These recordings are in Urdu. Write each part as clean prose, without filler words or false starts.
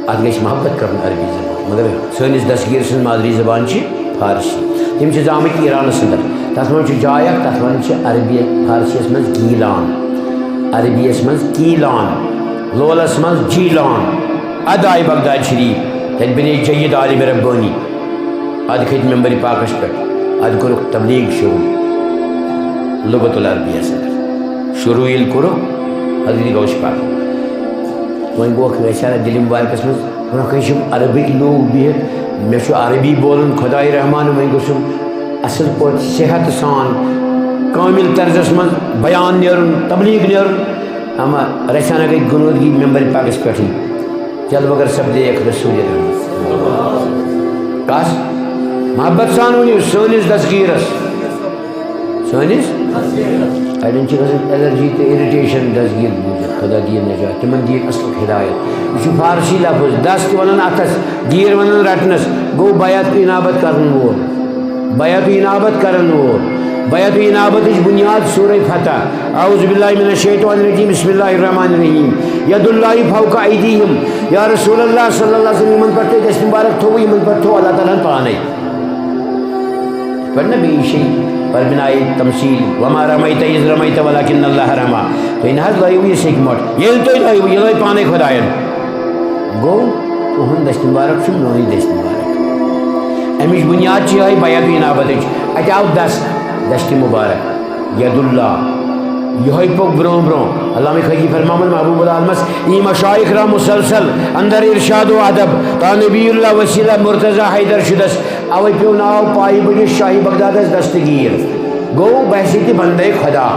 ات گژھِ محبت کرن عربی زبان مگر سٲنِس دستگیر سٕنٛز مادری زبان چھِ فارسی تِم چھِ زامٕتۍ ایرانس اندر تتھ منٛز چھُ جاے اکھ تتھ وَنان چھِ عربی فارسیَس منٛز گیٖلان عربیَس منٛز کیٖلان لولس منٛز جیٖلان ادٕ آیہِ بغداد شریٖف تتہِ بنے جید عالم ربانی ادٕ کھٔتۍ ممبرِ پاکس پٮ۪ٹھ ادٕ کوٚرُکھ تبلیغ شروع لغت العربیَس اندر شروع ییٚلہِ کوٚرُکھ حضرت غوث پاک وۄنۍ گوٚوکھ ویسارا دِلہِ مُبارکس منٛز برونٛہہ کَنہِ چھِ عربٕکۍ لوٗکھ بِہِتھ مےٚ چھُ عربی بولُن خۄداے رحمان وۄنۍ گوٚژھُم اصل پٲٹھۍ صحت سان کامل طرزس منٛز بیان نیرُن تبلیغ نیرُن اما رسانہ گٔے گُنوٗدگی ممبرِ پاکس پٮ۪ٹھٕے چل مگر سپدیکھ رسول کس محبت سان ؤنِو سٲنِس دستگیٖرس سٲنِس اڑٮ۪ن چھِ گژھان ایلرجی تہٕ اِرِٹیشن دستگیٖر بوٗزِتھ خدا دِیِن نجات تِمن دِیِن اصل ہدایت یہِ چھُ فارسی لفظ دس تہِ ونان اتھس گیٖر ونان رٹنس گوٚو بیعت انابت کرن وول بیعت انابت کرن وول بیعت انابتٕچ بُنیاد سورہ فتح اعوذ باللہ من الشیطان الرجیم بسم اللہ الرحمن الرحیم ید اللہ فوق ایدیہم یا رسول اللہ صلی اللہ علیہ وسلم یمن پٮ۪ٹھ تۄہہِ دٔسۍ مُبارک تھوٚوٕ یمن پٮ۪ٹھ تھوٚو اللہ تعالیٰ ہن پانے پڑھ نا بیٚیہِ شیٚیہِ پر بنائے تمثیل وما رمیت اذ رمیت ولکن اللہ رما تُہۍ نہ حظ لٲیِو یہِ سیٚکہِ مۄٹھ ییٚلہِ تُہۍ لٲیِو یہِ لٲے پانے خۄدایَن گوٚو تُہُنٛد دٔسۍ مُبارک چھُ میون دٔسۍ مُبارک امِچ بُنیاد چھِ یِہوٚے بیعت انابتٕچ اَتہِ آو دشتِ مُبارک ید اللہ یِہوٚے پوٚک برونٛہہ برونٛہہ علامہ خٲکی فرماوان محبوب العالمس ای مشایخ را مسلسل اندر ارشاد و ادب تا نبی اللہ وسیلہ مرتضیٰ حیدر شدس اوے پیو ناو پایہِ بٔڑِس شاہی بغدادس دستگیر گوٚو بحثیتِ بندے خدا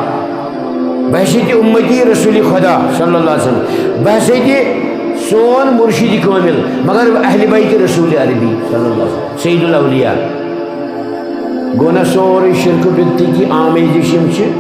بحثیتِ اُمتی رسول خدا صلی اللہ علیہ وسلم بحثیتِ سون مرشد کامل مگر اہل بیت رسول عربی صلی اللہ علیہ وسلم سید الاولیاء گوٚو نہ سورُے شرکہٕ بدتی کی آمیزش یِم چھِ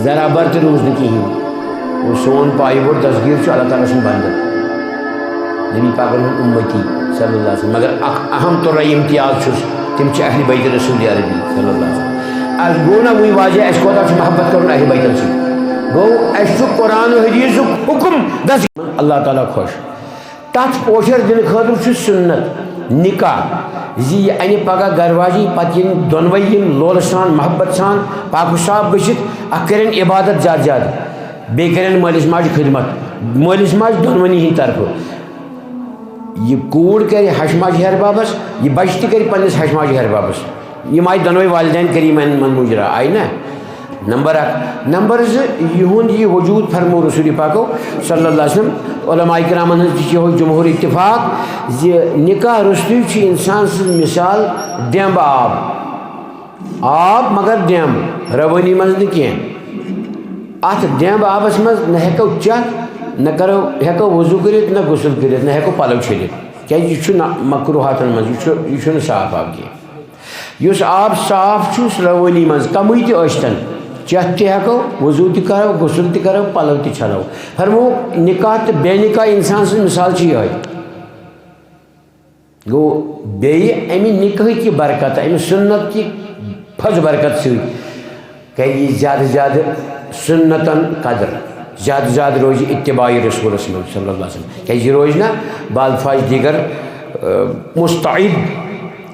ذرا بر تہِ روٗز نہٕ کِہیٖنۍ گوٚو سون پایہِ بوٚڑ دستگیٖر چھُ اللہ تعالیٰ سُنٛد بنٛدٕ نبی پاکن ہُنٛد اُمتی صلی اللہ علیہ وسلم مگر اکھ اہم تُرے امتیاز چھُس تِم چھِ اہل بیت رسول عربی صلی اللہ علیہ وسلم اَسہِ گوٚو نہ وٕنۍ واضح اَسہِ کوتاہ چھُ محبت کَرُن اہل بیتن سۭتۍ گوٚو اَسہِ چھُ قرآن و حدیٖثُک حُکم دستگیر اللہ تعالیٰ خۄش تتھ پوچر دِنہٕ خٲطرٕ چھُ سُنت نکاح زِ یہِ اَنہِ پگاہ گرٕ واجی پتہٕ یِن دۄنوَے یِم لولہٕ سان محبت سان پاک و صاف گٔژھِتھ اکھ کَرن عبادت زیادٕ زیادٕ بیٚیہِ کَرن مٲلِس ماجہِ خدمت مٲلِس ماجہِ دۄنوٕنی ہٕنٛدِ طرفہٕ یہِ کوٗر کَرِ ہش ماجہِ ہیٚہر بابس یہِ بچہِ تہِ کَرِ پننِس ہش ماجہِ ہیٚہر بابس یِم آیہِ دۄنوَے والدین کریٖمن مُجرا آیہِ نا نمبر اکھ نمبر زٕ یِہُنٛد یہِ وجوٗد فرمو رسول پاکو صلی اللہ علیہ وسلم علماء کرامن ہٕنٛز تہِ چھِ یِہوٚے جمہوٗر اتفاق زِ نکاح روٚستُے چھُ انسان سٕنٛز مثال ڈیمبہٕ آب مگر ڈیمب رٲوٲنی منٛز نہٕ کینٛہہ اتھ ڈیمبہٕ آبس منٛز نہ ہٮ۪کو چٮ۪تھ نہ کرو ہٮ۪کو وضوٗ کٔرِتھ نہ غسل کٔرِتھ نہ ہٮ۪کو پلو چھٔلِتھ کیازِ یہِ چھُنہٕ مکروہاتن منٛز یہِ چھُنہٕ صاف آب کینٛہہ یُس آب صاف چھُ سُہ رٲوٲنی منٛز کمٕے تہِ ٲسۍتن چٮ۪تھ تہِ ہٮ۪کو وضوٗ تہِ کرو غسل تہِ کرو پلو تہِ چھلو فرمو نکاح تہٕ بے نکاح انسان سٕنٛز مثال چھِ یِہوٚے گوٚو بیٚیہِ امہِ نکاحٕکہِ برکت امہِ سُنت کہِ فض برکت سۭتۍ کرِ یہِ زیادٕ زیادٕ سُنتن قدر زیادٕ زیادٕ روزِ اتباعی رسولس منٛز صلی اللہ علیہ وسلم کیازِ یہِ روزِ نا بالفاظ دیگر مستعد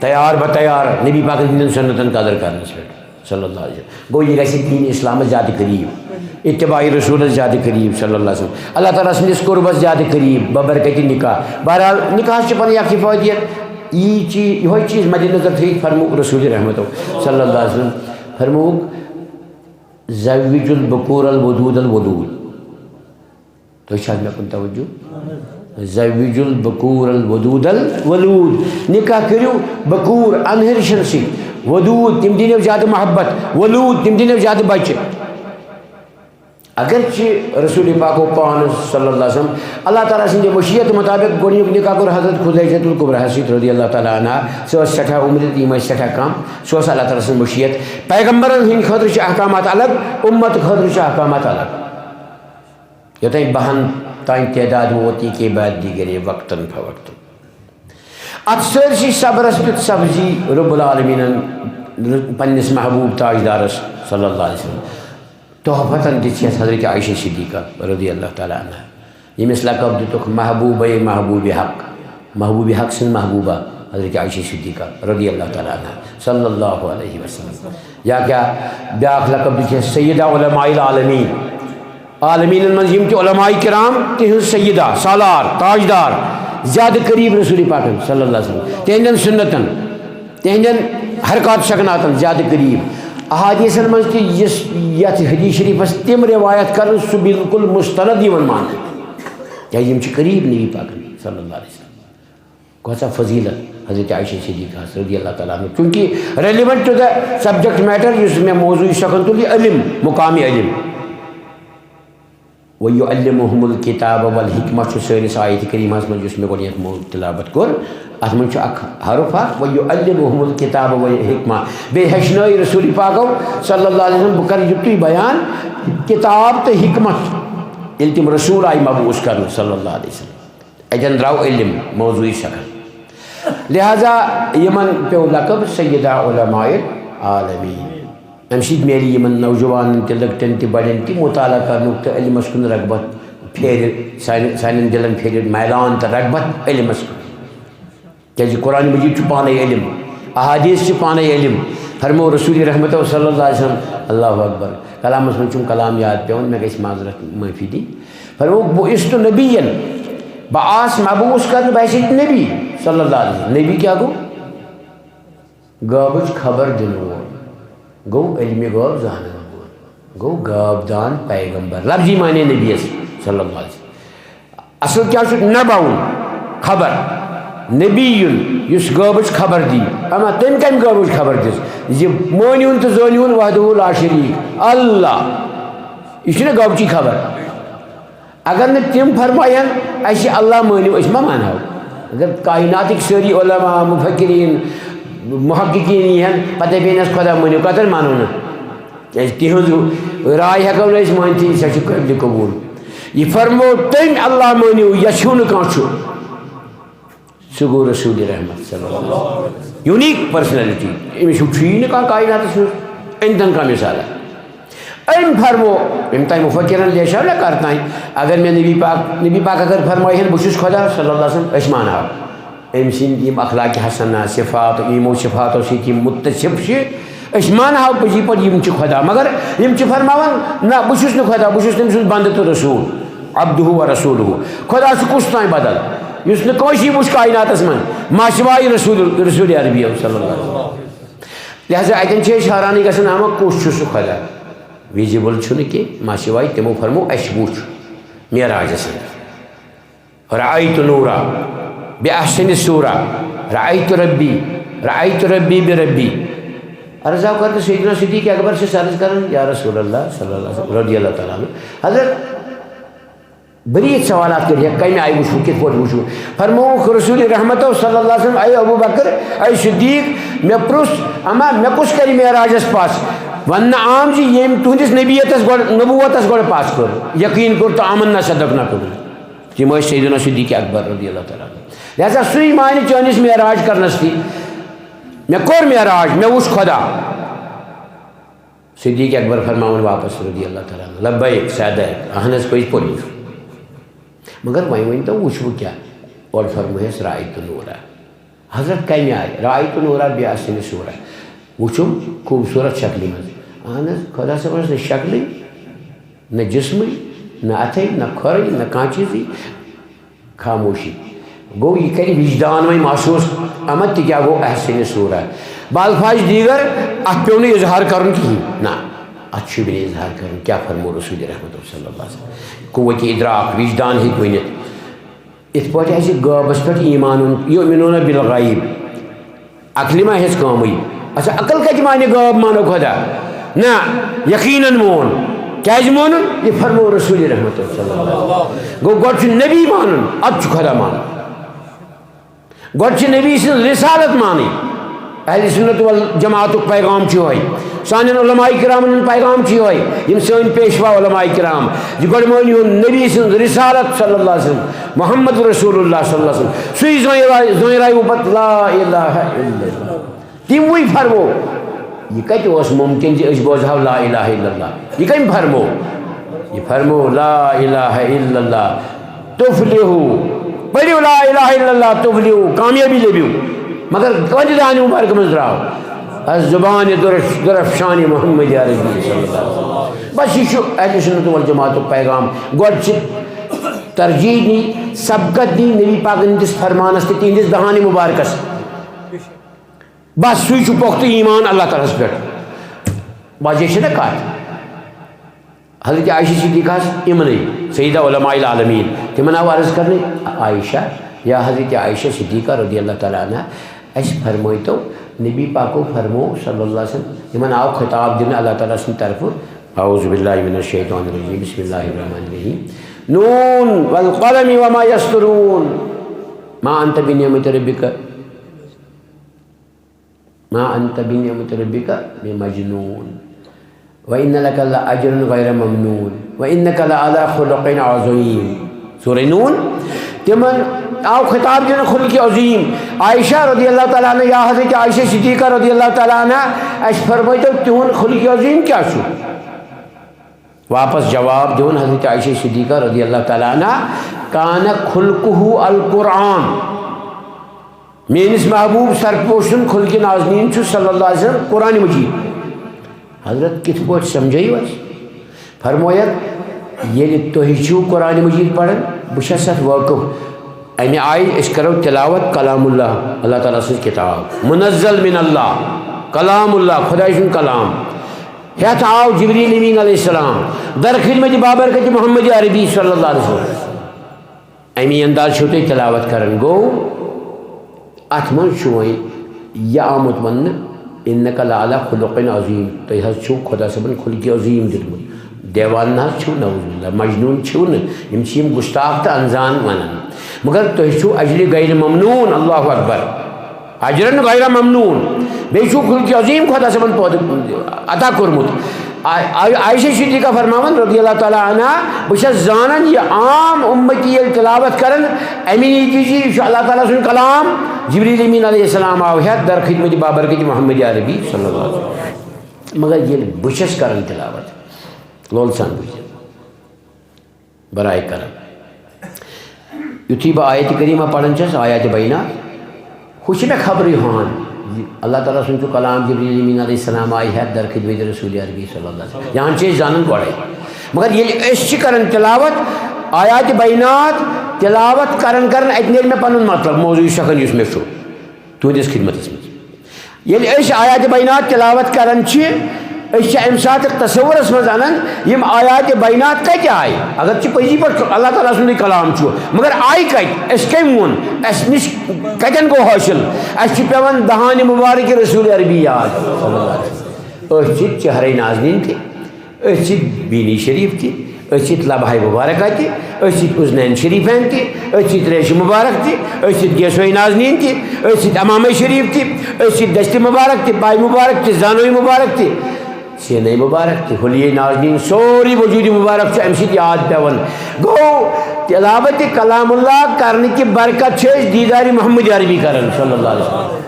تیار بتیار نبی پاکن ہٕنٛدٮ۪ن سُنتن قدر کرنس پٮ۪ٹھ صلی اللہ علیہ وسلم گوٚو یہِ گژھِ دیٖن اسلامس زیادٕ قریٖب اتباعی رسولس زیادٕ قریٖب صلی اللہ علیہ وسلم اللہ تعالیٰ سٕنٛدِس قربس زیادٕ قریٖب ببرکتِ نکاح بہرحال نکاحس چھِ پنٕنۍ اکھ حِفٲظیت یی چیٖز یِہوٚے چیٖز مدِ نظر تھٲیِتھ فرموُکھ رسول رحمتو صلی اللہ علیہ وسلم فرموُکھ زوِج البکور الودود الودود تُہۍ چھِ حظ مےٚ کُن توجہ زوِج البکور الودود الولود نکاح کٔرِو بکوٗر انہرشن سۭتۍ ودود تِم دِنو زیادٕ محبت ولود تِم دِنو زیادٕ بچہِ اگرچہِ رسول پاکو پانس صلی اللہ علیہ وسلم اللہ تعالیٰ سٕنٛدِ وصیت مطابق گۄڈنیُک نکاح کوٚر حضرت خدیجۃ الکبریٰ سۭتۍ رضی اللہ تعالیٰ عنہا سۄ ٲس سٮ۪ٹھاہ عُمرِ تہٕ یِم ٲسۍ سٮ۪ٹھاہ کم سۄ ٲس اللہ تعالیٰ سٕنٛز وصیت پیغمبرن ہٕنٛدِ خٲطرٕ چھِ احکامات الگ اُمت خٲطرٕ چھِ احکامات الگ یوٚتانۍ 12 تانۍ تعداد ووت یہِ کے بعد دیٖگر وقتاً فوقتاً اتھ سٲرسٕے صبرس دیُت سبزی رب العالمیٖنن پننِس محبوٗب تاجدارس صلی اللہ علیہ وسلم تحفتن دِژ یَتھ حضرت عائشہ صدیقہ رضی اللہ تعالیٰ عنہ ییٚمِس لقب دِتُکھ محبوٗبے محبوٗبِ حق محبوب حق سن محبوبہ حضرت عائشہ صدیقہ رضی اللہ تعالیٰ عنہ صلی اللہ علیہ وسلم. یا کیا بیاکھ لقب دِژ سیدہ علماء العالمین، عالمین من یم تہِ علماء کرام تہذ سیدہ سالار تاجدار زیادہ قریب رسول پاک صلی اللہ علیہ وسلم، تہندین سنتن تہندین حرکات شکناتن زیادہ قریب. احادیثن من تہِ یتھ حدیث شریفس تم روایت کرن سہ بالکل مستند یوان ماننہٕ کیازِ یم چھ قریب نبی پاک صلی اللہ علیہ وسلم. کۭژاہ فضیلت حضرت عائشہ صدیقہ رضی اللہ تعالیٰ عنہ، چونکہ relevant to the subject matter yes میں موضوع شکن تل یہ علم مقامی علم. وَيُعَلِّمُهُمُ الْكِتَابَ وَالْحِكْمَةَ سٲنِس آیت کریمہس منٛز یُس مےٚ گۄڈنیٚتھ تلاوت کوٚر اتھ منٛز چھُ اکھ حرف اکھ وَيُعَلِّمُهُمُ الْكِتَابَ وَالْحِكْمَةَ بیٚیہِ ہیٚچھنٲے رسول پاکو صلی اللہ علیہ وسلم بہٕ کرٕ یُتُے بیان کتاب تہٕ حکمت ییٚلہِ تِم رسول آیہِ مبعوث کرنہٕ صلی اللہ علیہ وسلم اتٮ۪ن درٛاو علم موضوعی شکل. لہذا یمن پیو لقب سیدہ علماء العالمین. امہ سۭتۍ میلہِ یمن نوجوانن تہِ لۄکٹٮ۪ن تہِ بڑٮ۪ن تہِ مطالعہ کرنُک تہٕ علمس کُن رغبت پھیرِ سانٮ۪ن دلن پھیرِ میلان تہٕ رغبت علمس کُن کیازِ قرآن مجید چھُ پانے علم، احادیث چھِ پانے علم. فرمو رسول رحمتہ صلی اللہ علیہ وسلم اللہ اکبر کلامس منٛز چھُم کلام یاد پیوان مےٚ گژھِ معذرت معٲفی دِنۍ. فرمو بُعِثتُ نبیًّا بہٕ آس مبعوث کرنہٕ بہٕ آسے نبی صلی اللہ علیہ وسلم. نبی کیا گو؟ غٲبٕچ خبر دِنہٕ وول گوٚو علمِ غٲب زانن وول گوٚو غٲب دان پیغمبر لفظی مانے نبیس صلی اللہ علیہ وسلم. اصل کیا چھُ نباوُن خبر نبی یُس غٲبٕچ خبر دی. اما تٔمۍ کمہِ غٲبٕچ خبر دِژ زِ مٲنِوُن تہٕ زٲنِوُن وحدہُ لا شریٖک اللہ. یہ چھُنہ غٲبچی خبر. اگر نہٕ تِم فرماین اَسہِ اللہ مٲنِو أسۍ ما مانہو. اگر کائناتٕکۍ سٲری علماء مفکرین محققین یِہن پتہٕ دپن اَسہِ خۄدا مٲنِو کتن مانو نہٕ کیازِ تِہنٛز راے ہٮ۪کو نہٕ أسۍ مٲنتھٕے سۄ چھِ قٲبلِ قبوٗل. یہِ فرمو تٔمۍ اللہ مٲنِو یژھِو نہٕ کانٛہہ چھُ سُہ گوٚو رسول رحمت صلی اللہ علیہ وسلم. یوٗنیٖک پٔرسنیلٹی أمِس ہیوٗ چھُیی نہٕ کانٛہہ کائناتس منٛز أنۍتن کانٛہہ مثالا. أمۍ فرمو أمۍ تانۍ مفکرن لیچھو نہ کر تانۍ اگر مےٚ نبی پاک اگر فرمٲیہن بہٕ چھُس خۄدا صلی اللہ علیہ وسلم أسۍ مانہو. أمۍ سٕنٛدۍ یِم اخلاقِ حسنہ صفات یِمو صفاتو سۭتۍ یِم متصف چھِ أسۍ مانہو پٔزی پٲٹھۍ یِم چھِ خۄدا. مگر یِم چھِ فرماوان نہ بہٕ چھُس نہٕ خۄدا بہٕ چھُس تٔمۍ سُنٛد بنٛدٕ تہٕ رسوٗل عبدہُ و رسوٗلہُ. خۄدا چھُ کُس تانۍ بدل یُس نہٕ کٲنٛسی وٕچھ کائناتس منٛز ما سِوایہِ رسوٗلِ عربی صلی اللہ علیہ وسلم. لہذا اتٮ۪ن چھِ أسۍ حٲرانی گژھان اما کُس چھُ سُہ خۄدا وِزِبٕل چھُنہٕ کینٛہہ ما سِوایہِ تِمو فرمو اَسہِ وٕچھ معراجس انٛدر رأیتُ نوٗرا بِأحسنِ صوٗرا رأیتُ ربی بربی. عرض آو کرنہٕ سیدنا صدیق اکبر چھِ عرض کران یا رسول اللہ صلی اللہ علیہ وسلم رضی اللہ تعالیٰ عنہ حضرت بریٖد سوالات کٔرۍ کمہِ آیہِ وٕچھو کِتھ پٲٹھۍ وٕچھو. فرمووُکھ رسول رحمتو صلی اللہ علیہ وسلم اے ابوٗ بکر اے صدیق مےٚ پرُژھ اما مےٚ کُس کرِ معراجس پس. وننہٕ آم زِ ییٚمۍ تُہنٛدِس نبیتس گۄڈٕ نبوتس گۄڈٕ پس کوٚر یقیٖن کوٚر تہٕ آمن نہ صدق نہ کوٚر تِم ٲسۍ سیدنا صدیق اکبر رضی اللہ تعالیٰ عنہ. لہذا سُے مانہِ چٲنِس معراج کرنس تہِ مےٚ کوٚر معراج مےٚ وٕچھ خۄدا. صدیق اکبر فرماوان واپس رضی اللہ تعالیٰ عنہ لبیک صدق اہن حظ پٔزۍ پٲٹھۍ وٕچھ مگر وۄنۍ ؤنۍتو وٕچھوٕ کیٛاہ. اورٕ فرمٲیس رأیتُ نوٗرا. حضرت کمہِ آیہِ رأیتُ نوٗرا بِأحسنِ صوٗرا وٕچھُم خوٗبصوٗرت شکلہِ منٛز. اہن حظ خۄدا صٲبس نہ شکلٕے نہ جسمٕے نہ اتھے نہ کھۄرٕے نہ کانٛہہ چیٖزٕے خاموشی. گوٚو یہِ کرِ وجدان وۄنۍ محسوٗس اما تہِ کیٛاہ گوٚو احسنِ صوٗرا. بالفاظ دیٖگر اتھ پیوٚو نہٕ اظہار کرُن کِہینۍ نہ اتھ چھُ بیٚیہِ اظہار کرُن. کیٛاہ فرمو رسول رحمتہ صلی اللہ علیہ وسلم قوتِ ادراک وجدان ہیٚکہِ ؤنِتھ. یِتھ پٲٹھۍ اَسہِ غٲبس پٮ۪ٹھ ایٖمان اوٚن یؤمنوٗنَ بالغیب عقلہِ ما ہیٚژ کٲمٕے. اچھا عقل کتہِ مانہِ غٲب مانو خۄدا نہ یقیٖنن مون. کیٛازِ مونُن یہِ فرمو رسول رحمتہ صلی اللہ علیہ وسلم. گوٚو گۄڈٕ چھُ نبی مانُن اَدٕ چھُ خۄدا مانُن. گۄڈٕ چھِ نبی سٕنٛز رِسالت مانٕنۍ. اہلِ سُنت والجماعتُک پیغام چھُ یِہوے سانٮ۪ن علماء کرامن ہُنٛد پیغام چھُ یِہوے یِم سٲنۍ پیشوا علماء کرام زِ گۄڈٕ مٲنِو نبی سٕنٛز رِسالت صلی اللہ علیہ وسلم محمد رسول اللہ صلی اللہ علیہ وسلم سُے زٲنرایو پتہٕ لا الہ الا اللہ. تِموٕے فرمو یہ کتہِ اوس ممکن زِ أسۍ بوزہو لا الہ الا اللہ. یہ کٔمۍ فرمو یہِ فرمو لا الہ الا اللہ تُفلِحوٗ پڑھو لا الہ الا اللہ تفلحو کامیابی لبیو مگر کتھ دہانی مبارک من درٛاو از زبان درفشان محمد عربی صلی اللہ علیہ وسلم. بس یہ اہل سنت والجماعت پیغام گۄڈٕ چھِ ترجیح نی سبقت دی نبی پاک ہندس فرمانس تہ تہندس دہانی مبارکس بس سُے چھُ پختہٕ ایمان اللہ تعالیٰ ہس پٮ۪ٹھ. واضح چھِ نا کتھ. حضرت عائشہ صدیقہ یمنٕے سیدہ علماء العالمین تمن آو عرض کرنے عائشہ یا حضرت عائشہ صدیقہ رضی اللہ تعالیٰ عنہ اس فرمائیتو نبی پاکو فرمو صلی اللہ علیہ وسلم تمن آو خطاب دن اللہ تعالیٰ سن طرف اعوذ باللہ من الشیطان الرجیم بسم اللہ الرحمن الرحیم نون والقلم وما یسطرون ما انت بنعمت ربک بمجنون وَإِنَّ لَكَ لَأَجْرًا غَيْرَ مَمْنُونٍ وَإِنَّكَ لَعَلَىٰ خُلُقٍ عَظِيمٍ. سورہ نون تمن آو خطاب دن خلق عظیم. عائشہ رضی اللہ تعالیٰ عنہ یا حضرت عائشہ صدیقہ رضی اللہ تعالیٰ عنہ اس فرمائیتو تہن خلق عظیم کیا چھو؟ واپس جواب دون حضرت عائشہ صدیقہ رضی اللہ تعالیٰ عنہ کان خلقہ القرآن. میانس محبوب سرپوشن خلق نازنین چھو صلی اللہ علیہ وسلم قرآن مجید. حضرت کت پٲٹھۍ سمجھٲیِو اَسہِ فرمویت ییٚلہِ تُہۍ چھِو قرآن مجید پران بہٕ چھَس اَتھ وٲقف امہِ آیہِ أسۍ کرو تلاوت کلام اللہ اللہ تعالیٰ سٕنٛز کتاب منزل من اللہ کلام اللہ خۄداے سُنٛد کلام. ہیٚتھ آو جبریل امین علیہ السلام در خدمت بابرکت محمد عربی صلی اللہ علیہ وسلم امی انداز چھو تُہۍ تلاوت کران. گوٚو اتھ منٛز چھُ وۄنۍ یہِ آمُت وننہٕ اِنَّکَ لَعَلَىٰ خُلُقٍ عظیٖم. تُہۍ حظ چھُو خۄدا صٲبن خلقِ عظیٖم دیُتمُت. دیوان نہ حظ چھُو نعوذ باللہ مجنوٗن چھِو نہٕ یِم چھِ یِم گُستاخ تہٕ انزان ونان مگر تُہۍ چھُو اجرِ غیر ممنوٗن. اللہ اکبر اجرن غیر ممنوٗن. بیٚیہِ چھُو خلقِ عظیٖم خۄدا صٲبن پٲدٕ عطا کوٚرمُت. عائشہ صدیقہ فرماون رضی اللہ تعالیٰ عنہ بہٕ چھَس زانان یہِ عام اُمتی ییٚلہِ تلاوت کران امی نتیجہِ یہِ چھُ اللہ تعالیٰ سُنٛد کلام. جبریل امین علیہ السلام آو ہیٚتھ در خدمت بابرکت محمد عربی صلی اللہ علیہ وسلم. مگر ییٚلہِ بہٕ چھَس کران تلاوت لول سان بوٗزِو برائے کرم یُتھُے بہٕ آیتِ کریٖمہ پران چھَس آیاتِ بینات ہُہ چھِ مےٚ خبرٕے ہان اللہ تعالیٰ سُنٛد چھُ کلام جبریل امین علیہ السلام آیہِ ہیٚتھ در خدمت رسول عربی صلی اللہ علیہ وسلم. یہاں چھِ أسۍ زانان گۄڈَے مگر ییٚلہِ أسۍ چھِ کران تلاوت آیاتِ بینات تلاوت کران اَتہِ نیرِ مےٚ پنُن مطلب موضوٗع شکن یُس مےٚ چھُ تُہنٛدِس خدمتس منٛز. ییٚلہِ أسۍ آیاتِ بینات تلاوت کران چھِ أسۍ چھِ اَمہِ ساتہٕ تصورس منٛز انان یِم آیاتِ بینات کتہِ آیہِ. اگر چھِ پٔزی پٲٹھۍ اللہ تعالیٰ سُنٛدُے کلام چھُ مگر آیہِ کتہِ اَسہِ کٔمۍ ووٚن اَسہِ نِش کتٮ۪ن گوٚو حٲصِل. اَسہِ چھُ پیٚوان دہانہِ مُبارک رسول عربی یاد صلی اللہ علیہ وسلم. أتھۍ چھِ چہرے نازنیٖن تہِ أتھۍ چھِ بیٖنی شریٖف تہِ أتھۍ چھِ لبہاے مبارکہ تہِ أتھۍ چھِ اُذنین شریٖفین تہِ أتھۍ چھِ ریشہِ مبارک تہِ أتھۍ چھِ گیسوے نازنیٖن تہِ أتھۍ چھِ امامے شریٖف تہِ أتھۍ چھِ دستہِ مبارک تہِ پاے مبارک تہِ زانوے مبارک تہِ سینے مبارک تہِ حلیے نازنیٖن سورُے وجوٗدِ مبارک چھُ اَمہِ سۭتۍ یاد پیٚوان. گوٚو تلاوت کلام اللہ کرنہٕ کہِ برکت چھِ أسۍ دیٖدارِ محمد عربی کران صلی اللہ علیہ وسلم.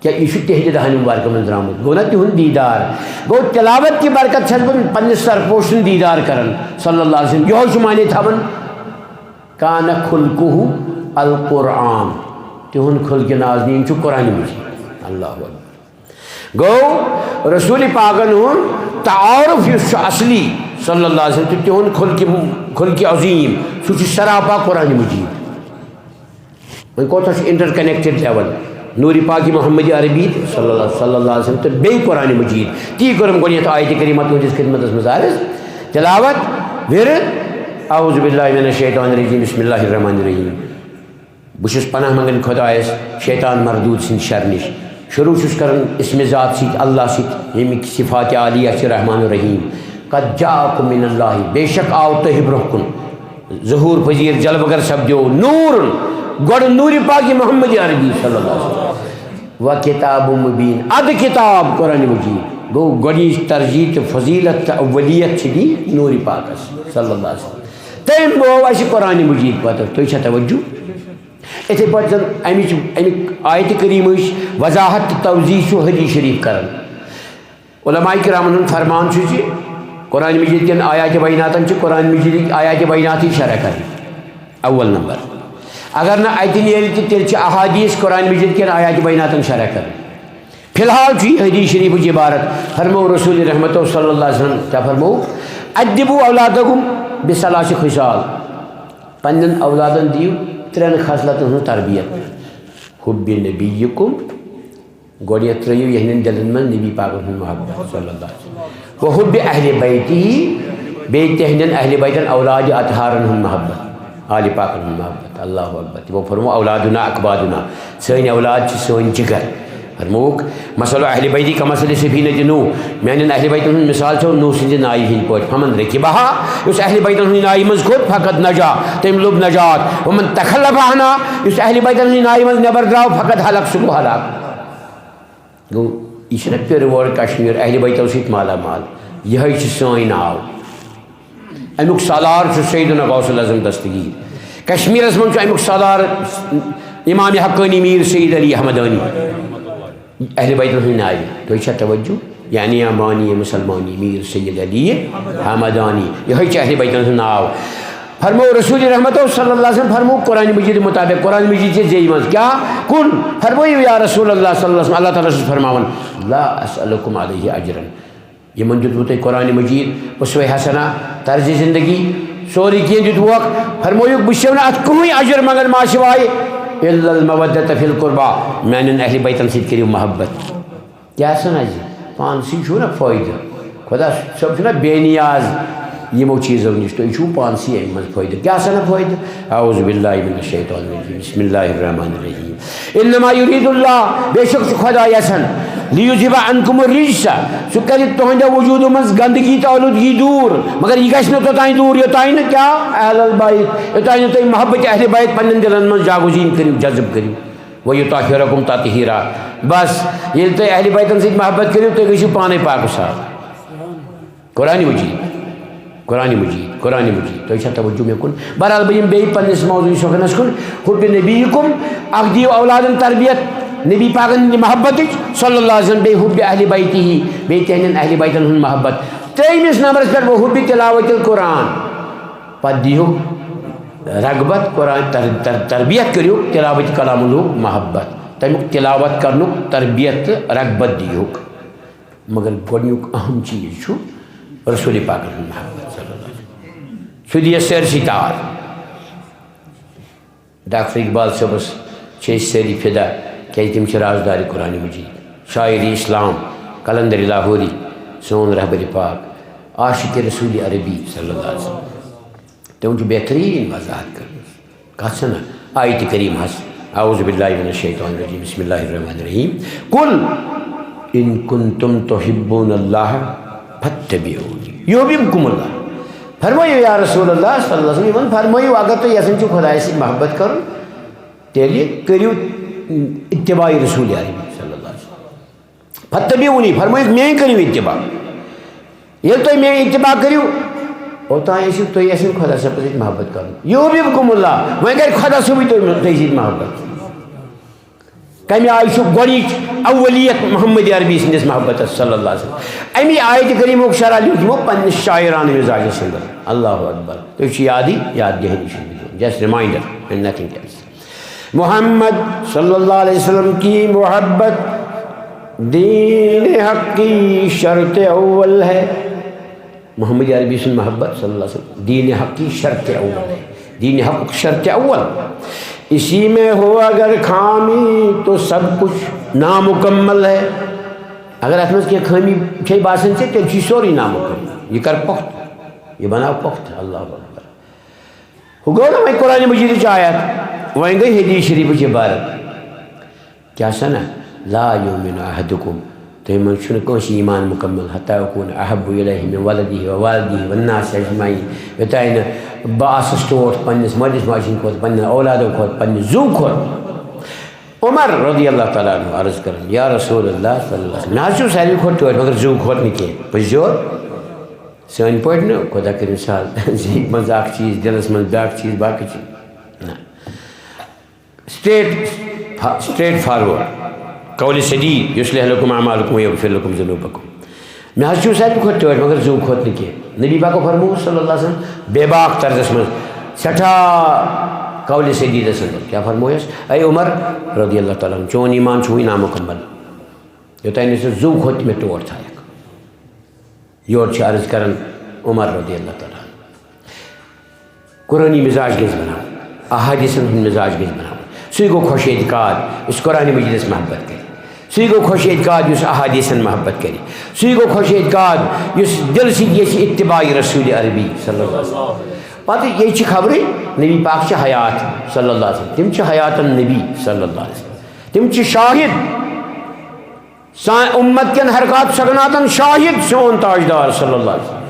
کیٛاہ یہِ چھُ تِہنٛدِ دہانہِ مبارکہ منٛز درٛامُت گوٚو نا تِہُنٛد دیٖدار. گوٚو تلاوت کہِ برکت چھس بہٕ پننِس سرپوش سُنٛد دیٖدار کران صلی اللہ علیہ وسلم. یِہوے چھُ معنے تھاوان کان خلقہ القرآن تِہُنٛد خلقِ نازنیٖن چھُ قرآنِ مجید. اللہ اکبر. گوٚو رسول پاکن ہُنٛد تعارُف یُس چھُ اصلی صلی اللہ علیہ وسلم تہٕ تِہُنٛد خلقِ عظیٖم سُہ چھُ سراپا قرآنِ مجید. وۄنۍ کوتاہ چھُ انٹر کنیکٹڈ لیول نوٗرِ پاکہِ محمد عربی صلی اللہ علیہ وسلم تہٕ بیٚیہِ قرآنِ مجید. تی کوٚرُم گۄڈٕنیٚتھ آیتِ کریٖمہ تُہنٛدِس خدمتس منٛز عرض تلاوت وِرد اعوذ باللہ من الشیطان الرجیم بسم اللہ الرحمن الرحیم. بہٕ چھُس پناہ منگان خۄدایس شیطان مردوٗد سٕنٛدِ شرٕ نِش. شروع چھُس کران اسمِ ذات سۭتۍ اللہ سۭتۍ ییٚمِکۍ صفاتِ عالیہ چھِ رحمان الرحیم. قد جاءکم من اللہ بے شک آو تۄہہِ برونٛہہ کُن ظہوٗر پذیٖر جلوٕ گر سپدیو نوٗر گۄڈٕ نوٗرِ پاکہِ محمد عربی صلی اللہ علیہ وسلم و کتاب مبین ادٕ کتاب قرآنِ مجید. گوٚو گۄڈنِچ ترجیح تہٕ فضیلت تہٕ اولِیت چھِ دِنۍ نوٗرِ پاکس صلی اللہ علیہ وسلم. تٔمۍ گوٚو اَسہِ قرآنِ مجید پتہٕ. تُہۍ چھا توجہ یِتھَے پٲٹھۍ زن اَمِچ آیتہِ کریٖمٕچ وضاحت تہٕ توضیح چھُ حدیث شریٖف کران. علماء کرامن ہُنٛد فرمان چھُ زِ قرآن مجید کٮ۪ن آیاتِ بیناتن چھِ قرآن مجیدٕکۍ آیاتِ بیناتٕے شرح کرٕنۍ اول نمبر. اگر نہ اتہ نیرِ تہ تیل احادیث قرآن مجید کن آیات بیناتن شرح کر فی الحال یہ حدیث شریف عبارت فرمو رسول رحمت صلی اللہ علیہ وسلم کیا فرمو ادبو اولادکم بثلاث خصال پنن اولادن دیو ترین خصلتن ہن تربیت حب نبیکم گوڑیت ترٛٲیِو یہندین دلن من نبی پاکن ہن محبت صلی اللہ علیہ وسلم و حب اہل بیتہ بیٚیہِ تہندین اہل بیتن اولاد اطہارن ہن محبت آل پاکن ہن محبت اللہ اکبر تمو فرمو اولادنا اقبادنا سٲنۍ اولاد چھِ سٲنۍ جگر فرموک مثل اہل بیتی کا مثل سفینۃ نوح میانن اہل بیتن ہن مثال چھو نوح سٕنزِ نایہِ ہٕنٛدۍ پٲٹھۍ فمن رکبہا یُس اہل بیتن ہٕنٛدِ نایہِ منٛز کھوٚت فقط نجا تٔمۍ لوٚب نجات ومن تخلف عنہا یُس اہل بیتن ہٕنٛدِ نایہِ منٛز نٮ۪بر درٛاو فقط ہلاک سُہ گوٚو ہلاک گوٚو یہِ چھُنہ پِرٕوٲر کشمیٖر اہل بیتو سۭتۍ مالا مال یِہوٚے چھِ سٲنۍ ناو امیُک سالار چھُ سیدنا غوث العظم دستگیٖر کشمیٖرس منٛز چھُ امیُک سالار امام حقانی میر سید علی احمدانی اہل بیتن ہٕنٛدۍ نایہِ تۄہہِ چھا توجہ یعنی امانی مسلمانی میر سید علی حمدانی یِہوٚے چھِ اہل بیتن ہُنٛد ناو فرمو رسول رحمت صلی اللہ علیہ وسلم فرمو قرآن مجید مطابق قرآن مجید چہِ زیٚیہِ منٛز کیٛاہ کُل فرمٲیِو یا رسول اللہ صلی اللہ علیہ وسلم اللہ تعالیٰ چھُس فرماوان لا اسألکم علیہ اجرن یِمن دیُتوٕ تۄہہِ قرآن مجید اسوہ حسنہ طرزِ زندگی سورُے کینٛہہ دیُتوُکھ فرمٲیُکھ بہٕ چھُسو نہٕ اَتھ کٕہٕنۍ اجر منٛگان ما سِوائے الا المودۃ فی القربا میانٮ۪ن اہل بیتن سۭتۍ کٔرِو محبت کیٛاہ سنا زِ پانسٕے چھُو نا فٲیدٕ خۄدا صٲب چھُنا بے نیاز یِمو چیٖزو نِش تُہۍ چھُو پانسٕے اَمہِ منٛز فٲیدٕ کیٛاہ سنا فٲیدٕ اعوذ باللہ من الشیطان الرجیم بسم اللہ الرحمن الرحیم انما یرید اللہ بے شک چھُ خۄدا یژھان لیُذہب عنکم الرجس سُہ کرِ تُہنٛدیو وجوٗدو منٛز گنٛدگی تہٕ اولوٗدگی دوٗر مگر یہِ گژھِ نہٕ توٚتانۍ دوٗر یوٚتانۍ نہٕ کیٛاہ اہل البیت یوٚتانۍ نہٕ تُہۍ محبت اہل بیت پننٮ۪ن دلن منٛز جاگوزیٖن کٔرِو جذب کٔرِو ویطہرکم تطہیرا بس ییٚلہِ تُہۍ اہل بیتن سۭتۍ محبت کٔرِو تُہۍ گٔژھِو پانے پاک صاف قرآن مجید قرآن مجید قرآن مجید تۄہہِ چھا توجہ مےٚ کُن بہرحال بہٕ یِمہٕ بیٚیہِ پننِس موضوٗعی سۄگنس کُن حب نبیکم اکھ دِیِو اولادن تربیت نبی پاکن ہٕنٛدِ محبتٕچ صلی اللہ علیہ وسلم بیٚیہِ حب اہل بیتہِ بیٚیہِ تہندٮ۪ن اہل بیتن ہُنٛد محبت ترٛیٚیمِس نمبرس پٮ۪ٹھ گوٚو حب تلاوت القرآن پتہٕ دِیِہُکھ رغبت قرآن تربیت کٔرِو تلاوت کلام اللہُک محبت تمیُک تلاوت کرنُک تربیت تہٕ رغبت دِیِہُکھ مگر گۄڈنیُک اہم چیٖز چھُ رسول پاکن ہُنٛد محبت صلی اللہ علیہ وسلم سُہ دِیس سٲرسٕے تار ڈاکٹر اقبال صٲبس چھِ أسۍ سٲری فِدا کیٛازِ تِم چھِ رازدارِ قرآن مجید شاعری اسلام کلندر لاہوری سون رہبر پاک عاشق رسول عربی صلی اللہ علیہ وسلم تِمن چھُ بہتریٖن وضاحت کٔرمٕژ کتھ چھنہ آیتہِ کریم حظ اعوذ باللہ من الشیطان الرجیم بسم اللہ الرحمن الرحیم قل ان کنتم تحبون اللہ فاتبعونی یحببکم اللہ فرمٲیِو یا رسول اللہ صلی اللہ علیہ وسلم یِمن فرمٲیِو اگر تُہۍ یژھان چھِو خۄدایس سۭتۍ محبت کرُن تیٚلہِ کٔرِو اتباع رسول عربی صلی اللہ علیہ وسلم فاتبعونی فرمٲیِکھ میٲنۍ کٔرِو اتباع ییٚلہِ تُہۍ میٲنۍ اتباع کٔرِو اوٚتانۍ ٲسِو تُہۍ یژھان خۄدا صٲبس سۭتۍ محبت کرُن یحببکم اللہ وۄنۍ کرِ خۄدا صٲبٕے تۄہہِ سۭتۍ محبت کمہِ آیہِ چھُ گۄڈنِچ اولیت محمد عربی سٕنٛدِس محبتس صلی اللہ علیہ وسلم امی آیتہِ کریٖمُک شرح لیوٗکھ یِمو پننِس شاعرانہٕ مزاجس اندر اللہ اکبر تُہۍ چھُ یادٕے یاد دہانی چھُ just reminder and nothing else Muhammad صلی اللہ علیہ وسلم کی محبت دین حق کی شرط اول ہے محمد عربی سن محبت صلی اللہ علیہ وسلم دین حق کی شرط اول ہے دین حق شرط اول اسی میں ہو اگر خامی تو سب کچھ نامکمل ہے اگر اتھ منٛز کینٛہہ خٲمی چھے باسان ژےٚ تیٚلہِ چھُے سورُے نامکمل یہِ کر پۄختہٕ یہِ بناو پۄختہٕ اللہ اکبر ہُہ گوٚو نہ وۄنۍ قرآنِ مجیدٕچ آیت وۄنۍ گٔے حدیث شریٖفٕچ عبارت کیٛاہ سنا لا یؤمن احدکم تُہۍ منٛز چھُنہٕ کٲنٛسہِ ایٖمان مُکمل حتیٰ اکوٗن احب الیہ من ولدہ ووالدہ والناس اجمعین یوٚتانۍ نہٕ بہٕ آسس ٹوٹھ پننِس مٲلِس ماجہِ ہٕنٛدِ کھۄتہٕ پننٮ۪ن اولادو کھۄتہٕ پننہِ زُو کھۄتہٕ عمر رضی اللہ تعالیٰ عنہ عرض کران یا رسول اللہ صلی اللہ علیہ وسلم مےٚ حظ چھُ ساروی کھۄتہٕ ٹٲٹھ مگر زُو کھۄتہٕ نہٕ کینٛہہ بوٗزیو سٲنۍ پٲٹھۍ نہٕ خۄدا کٔرِنۍ سہل زِہِکۍ منٛز اکھ چیٖز دِلس منٛز بیٛاکھ چیٖز باقٕے چیٖز نہ سٹریٹ فاروٲڈ قولِ سدیٖد یُصلح لکم اعمالکم ویغفر لکم ذنوٗبکم مےٚ حظ چھُ ساروی کھۄتہٕ ٹٲٹھ مگر زُو کھۄتہٕ نہٕ کینٛہہ نبی پاکو فرموو صلی اللہ علیہ وسلم بے باک طرزس منٛز سٮ۪ٹھاہ قول سدید صدر کیا فرمویس اے عمر رضی اللہ تعالیٰ چون ایمان چھوئی نامکمل یوتانۍ نہٕ ژٕ زُو کھوٚت مےٚ ٹوٹھ تھایکھ یورٕ چھِ عرض کران عمر رضی اللہ تعالیٰ قرآنی مزاج گژھِ بناوُن احادیثن ہُنٛد مزاج گژھِ بناوُن سُے گوٚو خوش اعتقاد یُس قرآنِ مجیدس محبت کرِ سُے گوٚو خوش اعتقاد یُس احادیثن محبت کرِ سُے گوٚو خوش اعتقاد یُس دِلہٕ سۭتۍ یژھِ اتباع رسوٗلِ عربی صلی اللہ علیہ وسلم پتہٕ یہِ چھِ خبرٕے نبی پاک چھِ حیات صلی اللہ علیہ وسلم تِم چھِ حیاتن نبی صلی اللہ علیہ وسلم تِم چھِ شاہد سانہِ اُمت کٮ۪ن حرکات سکناتن شاہد سون تاجدار صلی اللہ علیہ وسلم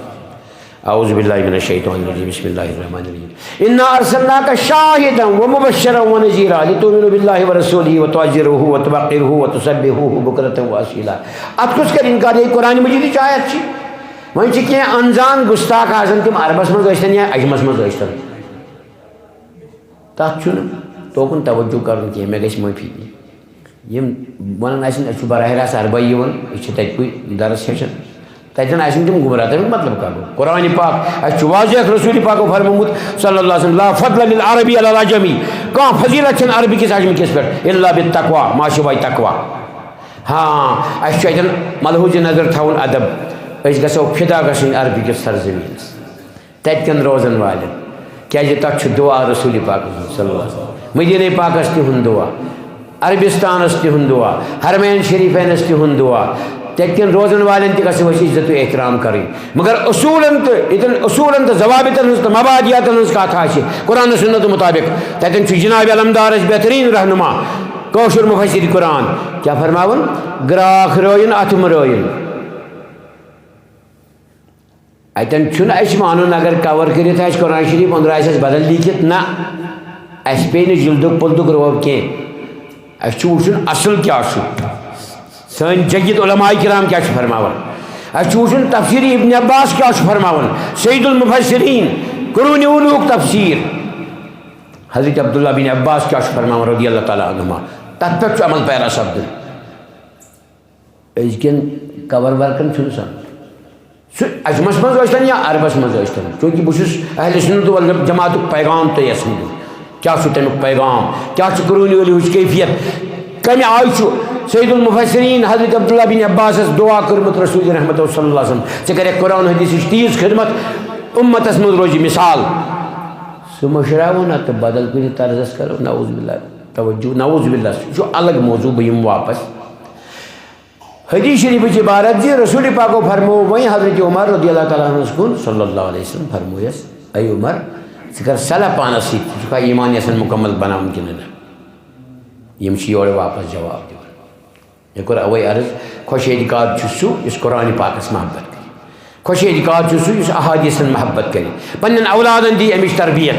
اعوذ باللہ من الشیطان الرجیم بسم اللہ الرحمن الرحیم انا ارسلناک شاہدا ومبشرا ونذیرا لتؤمنوا باللہ ورسولہ وتعزروہ وتوقروہ وتسبحوہ بکرۃ واصیلا اتھ کُس کرِ انکار یہ قرآن مجیدٕچ آیت چھِ وۄنۍ چھِ کینٛہہ انزان گُستاخ آسان تِم عربس منٛز ٲسۍتن یا عجمس منٛز ٲسۍتن تتھ چھُنہٕ توکُن توجہ کرُن کینٛہہ مےٚ گژھِ معٲفی دِنۍ یِم ونان آسن أسۍ چھُ براہ راست عربی یِوان أسۍ چھِ تتہِ پُے درس ہیٚچھان تتٮ۪ن آسن تِم گمراہ تمیُک مطلب کیٛاہ گوٚو قرآنِ پاک اَسہِ چھُ واضح رسوٗلِ پاکو فرمومُت صلی اللہ علیہ وسلم لا فضل للعربی علی العجمی کانٛہہ فضیلت چھنہٕ عربی کِس عجمی کِس پٮ۪ٹھ الا بالتقوا ما سِوائے تقوا ہاں اَسہِ چھُ اَتٮ۪ن ملحوٗظِ نظر تھاوُن ادب أسۍ گژھو فدا گژھٕنۍ عربی کِس سرزمیٖنس تتہِ کٮ۪ن روزن والٮ۪ن کیٛازِ تتھ چھُ دعا رسوٗلِ پاکس صلی اللہ علیہ وسلم مدیٖنہ پاکس تِہُنٛد دعا عربستانس تِہُنٛد دعا حرمین شریفینس تِہُنٛد دعا تتہِ کٮ۪ن روزن والٮ۪ن تہِ گژھو أسۍ عزت و احترام کرٕنۍ مگر اصوٗلن تہٕ ییٚتٮ۪ن اصوٗلن تہٕ ضوابطن ہٕنٛز تہٕ مبادیاتن ہٕنٛز کتھ آسہِ قرآن سُنتہٕ مطابق تتٮ۪ن چھُ جناب علمدار اَسہِ بہتریٖن رہنما کٲشُر مُفسِر قرآن کیٛاہ فرماوُن گراکھ رٲیِن اتھٕ مہٕ اتٮ۪ن چھُنہٕ اَسہِ وَنُن اگر کور کٔرِتھ آسہِ قرآن شریٖف أنٛدرٕ آسٮ۪س بدل لیٖکھِتھ نہ اَسہِ پیٚیہِ نہٕ جلدُک پلدُک رٲب کینٛہہ اَسہِ چھُ وٕچھُن اصل کیٛاہ چھُ سٲنۍ جدید علماء کرام کیٛاہ چھِ فرماوان اَسہِ چھُ وٕچھُن تفسیٖر ابن عباس کیٛاہ چھُ فرماوان سید المفسرین قرون اولوُک تفسیٖر حضرت عبداللہ بن عباس کیٛاہ چھُ فرماوان رضی اللہ تعالیٰ عنہما تتھ پٮ۪ٹھ چھُ عمل پیرا سپدُن أزکٮ۪ن کور ورکن چھُنہٕ سَن سُہ عجمس منٛز ٲسۍتن یا عربس منٛز ٲسۍتن چوٗنٛکہِ بہٕ چھُس اہلِ سُنت والجماعتُک پیغام تۄہہِ یژھان دیُن کیٛاہ چھُ تمیُک پیغام کیٛاہ چھُ قرون اولوٕچ کیفیت کمہِ آیہِ چھُ سید المفسرین حضرت عبداللہ بن عباسس دعا کٔرمٕژ رسول رحمتہ صلی اللہ علیہ وسلم ژےٚ کَرٮ۪کھ قرآن حدیٖثٕچ تیٖژ خدمت اُمتس منٛز روزِ مثال سُہ مٔشراوو نہ تہٕ بدل کُنہِ طرزس کرو نعوذ باللہ توجہ نعوذ باللہ سُہ چھُ الگ موضوع بہٕ یِمہٕ واپس حدیث شریفٕچ عبارت زِ رسوٗلِ پاکو فرموو وۄنۍ حضرت عمر رضی اللہ تعالیٰ عنہس کُن صلی اللہ علیہ وسلم فرمویس اے عمر ژٕ کر صلاح پانس سۭتۍ ژٕ چھُکھا ایمان یژھان مکمل بناوُن کِنہٕ نہ یِم چھِ یورٕ واپس جواب دِوان مےٚ کوٚر اَوَے عرض خوش اعتقاد چھُ سُہ یُس قرآنِ پاکس محبت کرِ خوش اعتقاد چھُ سُہ یُس احادیثن محبت کرِ پننٮ۪ن اولادن دی امِچ تربیت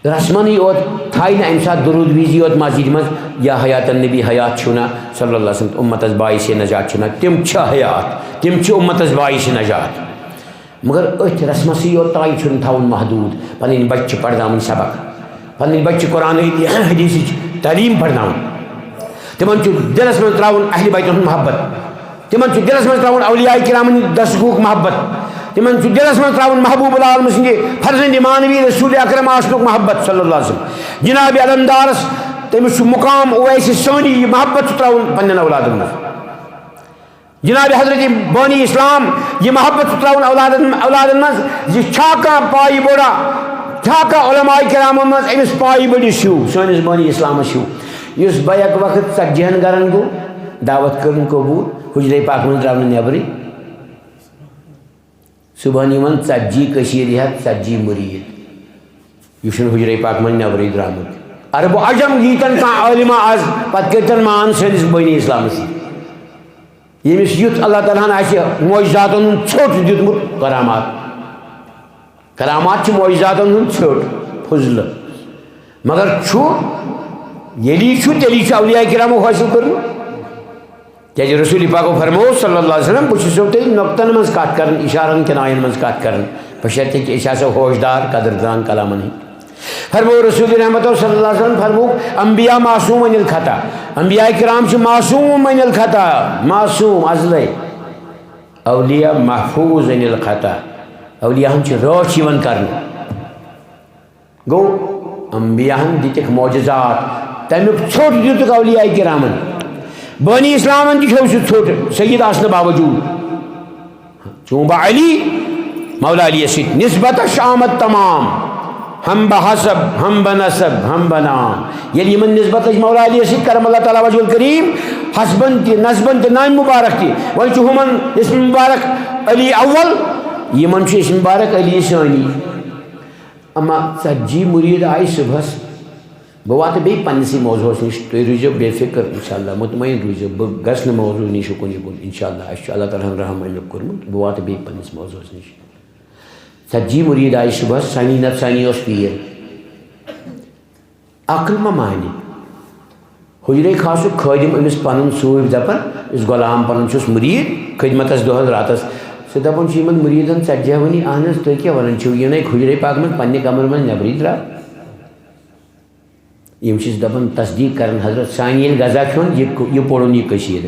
رسمنٕے یوت تھایہِ نہٕ اَمہِ ساتہٕ درود وِزِ یوت مسجد منٛز یا حیاتن نبی حیات چھُو نہ صلی اللہ علیہ وسلم اُمتس باعث نجات چھُو نہ تِم چھِ حیات تِم چھِ اُمتس باعث نجات مگر أتھۍ رسمسٕے یوت تانۍ چھُنہٕ تھاوُن محدوٗد پنٕنۍ بچہِ چھِ پرناوٕنۍ سبق پنٕنۍ بچہِ چھِ قرآن حدیٖثٕچ تعلیٖم پرناوٕنۍ تِمن چھُ دِلس منٛز ترٛاوُن اہلِ بیتن ہُنٛد محبت تِمن چھُ دِلس منٛز ترٛاوُن اولیاء کرامن ہٕنٛدِ دستگوٗہُک محبت تِمن چھُ دِلس منٛز ترٛاوُن محبوٗب العالم سٕنٛدِ فرزندِ مانوی رسوٗلِ اکرم آسنُک محبت صلی اللہ علیہ وسلم جناب علمدارس تٔمِس چھُ مقام اویسہِ ثانی یہِ محبت چھُ ترٛاوُن پننٮ۪ن اولادن منٛز جناب حضرت بانی اسلام یہِ محبت چھُ ترٛاوُن اولادن منٛز زِ چھا کانٛہہ پایہِ بوڑا چھا کانٛہہ علماء کرامن منٛز أمِس پایہِ بٔڑِس ہیوٗ سٲنِس بانی اسلامس ہیوٗ یُس بیک وقت 40 گرن گوٚو دعوت کٔرٕن قبوٗل حجرے پاک منٛز درٛاو نہٕ نٮ۪برٕے صُبحن یِوان 40 کٔشیٖرِ ہٮ۪تھ 40 مُریٖد یہِ چھُنہٕ حجرے پاک منٛز نٮ۪برٕے درٛامُت عرب و عجم ییٖتن کانٛہہ عٲلِما آز پتہٕ کٔرۍتن مان سٲنِس بٲنی اسلامس سۭتۍ ییٚمِس یُتھ اللہ تعالیٰ ہن آسہِ معجزاتن ہُنٛد ژھوٚٹ دیُتمُت کرامات چھِ معجزاتن ہُنٛد ژھوٚٹ فضلہٕ مگر چھُ ییٚلی چھُ تیٚلی چھُ اولیاء کرامو حٲصِل کوٚرمُت کیٛازِ رسوٗلِ پاکو فرموو صلی اللہ علیہ وسلم بہٕ چھُسو تۄہہِ نۄقتن منٛز کتھ کران اِشارن کِنایَن منٛز کتھ کران بشرطے کہ أسۍ آسو ہوشدار قدردان کلامن ہٕنٛدۍ فرموو رسوٗلِ رحمتہ صلی اللہ علیہ وسلم فرموو انبیا معصوٗم عن الخطا انبیاء کرام چھِ معصوٗم عن الخطا معصوٗم ازلے اولیاء محفوظ عن الخطا اولیاہن چھِ رٲچھ یِوان کرنہٕ گو انبیاہن دتک معجزات تمیک ژھوٹ دتک اولیاء کرامن بانی اسلامن تہ کھیو سہ ژھوٹ سید آسنہ باوجود چون بہ علی مولا علی سۭتۍ نسبتش آمد تمام ہم بحسب ہم بنسب ہم بنام ییٚلہِ یمن نسبتش مولا علی سۭتۍ کرم اللہ تعالیٰ وجہ الکریم حسبن تہ نسبن تہ نام مبارک تہ وۄنۍ چھُ ہُمن اسم مبارک علی اول یمن چھُ اسم مبارک علی ثانی اما 40 مرید آئی صبحس بہ واتہ بیٚیہِ پننسٕے موضوعس نش تُہۍ روٗزِو بے فکر انشاءاللہ مطمئن روٗزِو بہ گژھٕ نہٕ موضوع نِش کُن یِکُن انشاءاللہ اسہِ چھُ اللہ تعالیٰ ہن رحم امیُک کوٚرمُت بہ واتہ بیٚیہِ پننس موضوعس نش 40 مرید آئی صبحس ثانی نت ثانی اوس پیر عقل ما مانہِ حجرے خاصُک خٲدم أمِس پنُن سوٗپۍ دپان یُس غلام پنُن چھُس مرید خدمتس دۄہس راتس سُہ دپان چھُ یِمن مریدن 40 ؤنی اہن حظ تُہۍ کیٛاہ ونان چھِو یِنَے حجرے پاک منٛز پننہِ کمرٕ منٛز نٮ۪برٕے درٛاو یم چھِس دپان تصدیق کران حضرت سانہِ ییٚلہِ غذا کھیوٚن یہِ پوٚرُن یہِ کٔشیٖرِ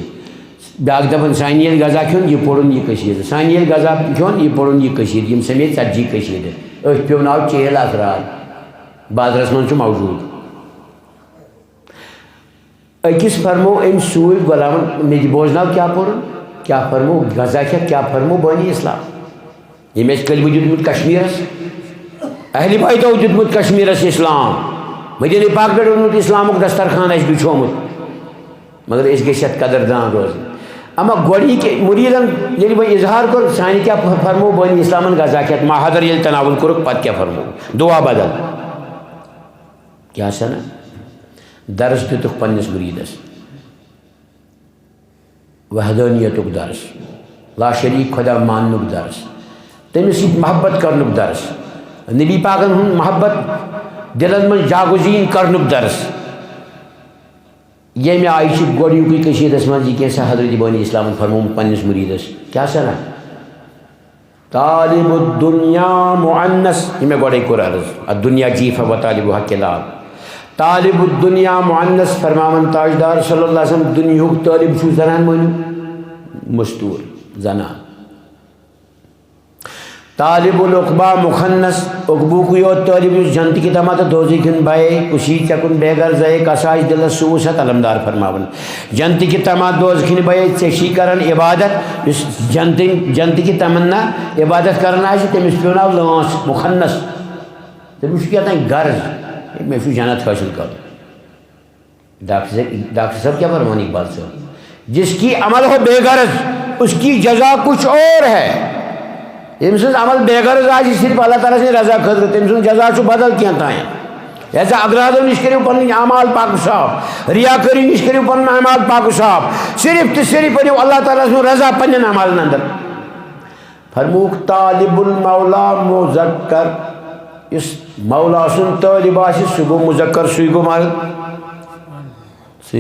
بیٛاکھ دپان سانہِ ییٚلہِ غذا کھیوٚن یہِ پوٚرُن یہِ کٔشیٖرِ سانہِ ییٚلہِ غذا کھیوٚن یہِ پوٚرُن یہِ کٔشیٖرِ یِم سمیت 40 کٔشیٖرِ أتھۍ پیوٚو ناو چہل اثرات بازرس منٛز چھُ موجوٗد أکِس فرمو أمۍ سوٗپۍ غلامن مےٚ تہِ بوزناو کیٛاہ پوٚرُن کیٛاہ فرمو غذا کھٮ۪تھ کیٛاہ فرمو بٲنی اسلام ییٚمۍ اَسہِ کلمہٕ دیُتمُت کشمیٖرس اہلِ بیتو دیُتمُت کشمیٖرس اسلام مدیٖنہ پاک پٮ۪ٹھ اوٚنمُت اسلامُک دسترخان اَسہِ بِچھومُت مگر أسۍ گٔژھۍ یتھ قدردان روزٕنۍ اما گۄڈنِکۍ مُریٖدن ییٚلہِ وۄنۍ اظہار کوٚر سانہِ کیٛاہ فرمو بٲنی اسلامن غذا کھٮ۪تھ ماہدر ییٚلہِ تناوُل کوٚرُکھ پتہٕ کیٛاہ فرمو دعا بدل کیٛاہ سنا درس دیُتُکھ پننِس مُریٖدس وحدانیتُک درس لا شریٖک خۄدا ماننُک درس تٔمِس سۭتۍ محبت کرنُک درس نبی پاکن ہُنٛد محبت دلن منٛز جاگزیٖن کرنُک درس ییٚمہِ آیہِ چھِ گۄڈنیُکُے کٔشیٖرس منٛز یہِ کینٛژھا حضرت بانی اسلامن فرمومُت پننِس مُریٖدس کیٛاہ سنا طالب الدنیا مؤنث یہِ مےٚ گۄڈے کوٚر عرض الدنیا جیفہ و طالبُہا کلاب طالب الدنیا مؤنث فرماون تاجدار صلی اللہ علیہ وسلم دُنیہُک طٲلب چھُ زنان مٲنِو مستوٗر زنان طالب العقبہ مخنث عقبوٗکُے یوت طٲلب یُس جنتہٕ کہِ تاماتھ دوزٕکۍ ہُنٛد بَیے کُشی ژےٚ بے غرضے کساش دِلس سُہ اوس اتھ علمدار فرماوان جنتہٕ کہِ تاماتھ دوزٕکۍ ہٕنٛدۍ بَیے ژےٚ چھی کران عبادت یُس جنتہٕ کہِ تمنا عبادت کران آسہِ تٔمِس پیوٚو ناو لٲنٛس مخنث تٔمِس چھُ کیٛاہ تام غرض مےٚ چھُ جنت حٲصِل کرُن ڈاکٹر صٲب کیا فرمان اقبال صٲب جس کی عمل ہو بے غرض اس کی جزا کچھ اور ہے ییٚمہِ سٕنٛز عمل بے غرض آسہِ صرف اللہ تعالیٰ سٕنٛدِ رضا خٲطرٕ تٔمۍ سُنٛد جزا چھُ بدل کینٛہہ تانۍ لہذا اغراضو نِش کٔرِو پنٕنۍ اعمال پاک صاف ریاکٲری نِش کٔرِو پنُن اعمال پاک صاف صرف تہٕ صرف أنِو اللہ تعالیٰ سُنٛد رضا پننٮ۪ن اعمالن انٛدر فرموُکھ طالب المولا مذکر یُس مولا سُنٛد طٲلب آسہِ سُہ گوٚو مُذکر سُے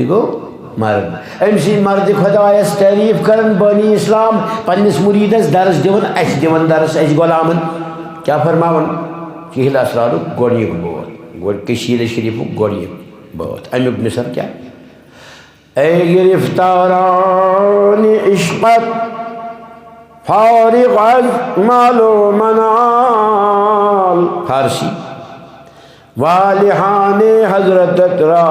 گوٚو مرد أمۍ سٕنٛدۍ مرد خۄدایس تعریٖف کران بٲنی اسلام پننِس مُریٖدس درس دِوان اَسہِ دِوان درس اَسہِ غلامن کیٛاہ فرماوان چہل اسرارُک گۄڈنیُک بٲتھ گۄڈٕ کٔشیٖرِ شریٖفُک گۄڈنیُک بٲتھ امیُک مِثر کیٛاہ اے گرفتاران عشقت فارغ از مال و منال فارسی والہان حضرتت را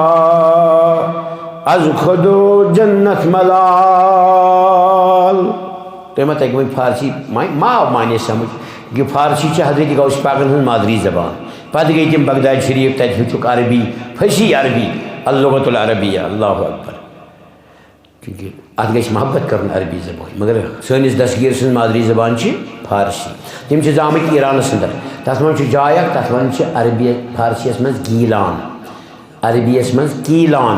از خود و جنت ملال تُہۍ ما تگہِ وۄنۍ فارسی ما مانے سمجھ کہ فارسی چھِ حضرت غوث پاکن ہٕنٛز مادری زبان پتہٕ گٔے تِم بغداد شریٖف تتہِ ہیوٚچھُکھ عربی فصیح عربی اللغت العربیہ اللہ اکبر چوٗنٛکہِ اتھ گژھِ محبت کرُن عربی زبان مگر سٲنِس دستگیٖر سٕنٛز مادری زبان چھِ فارسی تِم چھِ زامٕتۍ ایرانس انٛدر تتھ منٛز چھُ جاے اکھ تتھ ونان چھِ عربی فارسیَس منٛز گیٖلان عربیَس منٛز کیٖلان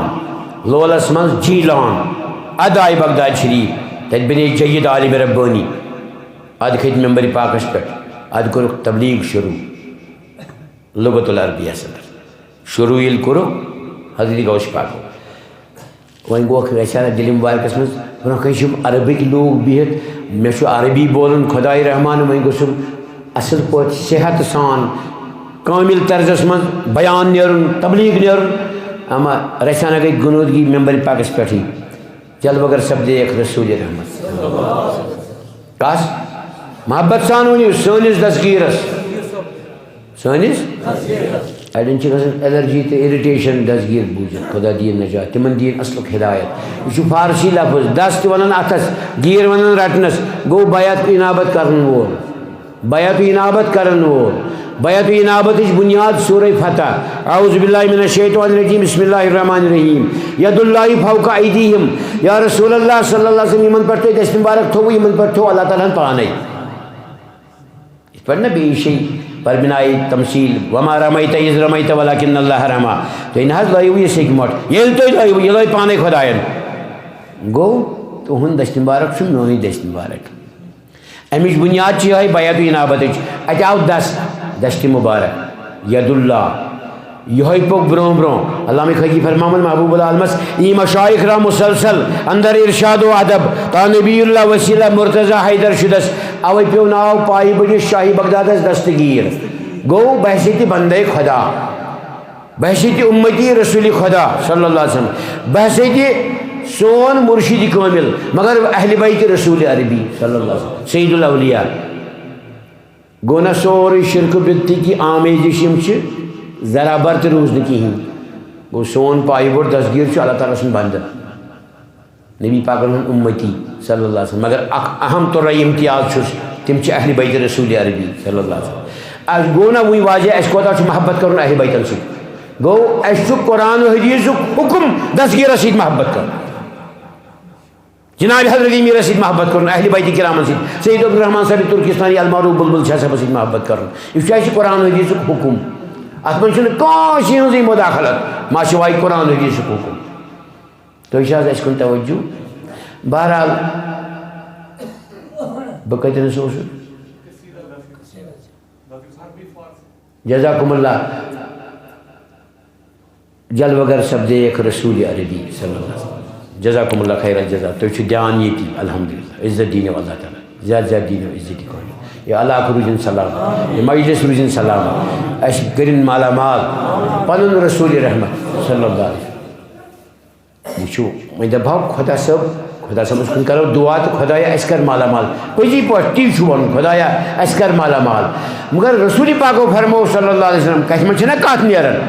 لولس منٛز جیٖلان ادٕ آیہِ بغداد شریٖف تتہِ بنے جید عالم ربانی ادٕ کھٔتۍ ممبرِ پاکس پٮ۪ٹھ ادٕ کوٚرُکھ تبلیغ شروٗع لغت العربیَس انٛدر شروٗع ییٚلہِ کوٚرُکھ حضرت غوث پاکو وۄنۍ گوٚوکھ ویسارا دِلہِ مُبارکس منٛز برونٛہہ کَنہِ چھِ عربٕکۍ لوٗکھ بِہِتھ مےٚ چھُ عربی بولُن خۄداے رحمان وۄنۍ گوٚژھُم اصٕل پٲٹھۍ صحت سان کامِل طرزس منٛز بیان نیرُن تبلیغ نیرُن اما رسانہ گٔے گُنوٗدگی ممبرِ پاکس پٮ۪ٹھٕے جل بغر سپدیکھ رسول رحمت کس محبت سان ؤنِو سٲنِس دستگیٖرس اڑین ایلرجی تو اریٹیشن دسگیر بوجھت خدا دین نجات تمن دین اصلک ہدایت یہ فارسی لفظ دس تہ ونان اتھس گیر ونان رٹنس گو بیعت انابت کرن وول بیعت انابت کرن وول بیعت انابت بنیاد سورہ فتح اعوذ باللہ من الشیطان الرجیم بسم اللہ الرحمن الرحیم ید اللہ فوق ایدیہم یا رسول اللہ صلی اللہ علیہ وسلم یمن پر تو دست مبارک تھو یمن پر تھو اللہ تعالیٰ پانے اس پر نہ بیٚیہِ شيء پر بنائی تمثیل وما رمیت اذ رمیت ولکن اللہ رما تو ان حض لائیو یہ سیکمٹ یل تو لائیو یہ لائی پانے خدایان گو تو ہن دست مبارک چھو میونی دست مبارک امچ بنیاد چی ہے بیعت انابت اتہ آو دست مبارک ید اللہ یہ پوک برون برون علامہ خاکی فرمامن محبوب العالمس ای مشایخ را مسلسل اندر ارشاد و ادب تا نبی اللہ وسیلہ مرتضی حیدر شدس اوی پیو ناو پائی بڑی شاہی بغدادس دستگیر گو بحثیت بندے خدا بحثیت امتی رسول خدا صلی اللہ علیہ وسلم بحثیت سون مرشد کامل مگر اہل بیت رسول عربی صلی اللہ علیہ وسلم سید الاولیاء گو نا سوری شرک بدتی کی آمیزشم چھ ذرا برت روز نکہیں گو سون پائی بڑ دستگیر چھ اللہ تعالیٰ سن بندہ نبی پاک امتی صلی اللہ علیہ وسلم مگر اہم طور امتیاز چھس تم چھ اہل بیت رسول عربی صلی اللہ علیہ وسلم از گو نا وہی واجہ اس کو چھ محبت کرن اہل بیتن سے گو اس چھ قرآن و حدیث حکم دستگیر رسید محبت کرن جناب حضرت امیر رسید محبت کرن اہل بیت کرامن سید سید عبدالرحمن صاحب ترکستانی المعروف بلبل شاہ صاحب سید محبت کرن یہ چھ قرآن و حدیث حکم ات من چھنہ کانسی ہنزی مداخلت ما شوائی قرآن و حدیث حکم تو یہ اس کن توجہ بہرحال بکتن سوس جزاکم اللہ جلوگر سبد ایک رسول عربی صلی اللہ علیہ وسلم جزاکم اللہ خیر الجزا تو یہ دیان یہ تھی الحمدللہ عزت دین و اللہ تعالیٰ زیادہ زیادہ دین و عزت کو یہ اللہ کو روزن سلام یہ مجلس روزن سلام اس گرن مالا مال پنن رسول رحمت صلی اللہ علیہ وسلم یہ چھو میں دباؤ خدا صاحب اس کن کرو دعا تو خدایا اس کر مالا مال پجی پوٹی چھو ون خدایا اس کر مالا مال مگر رسول پاک کو فرمو صلی اللہ علیہ وسلم کہتے میں چھنا کات نیرن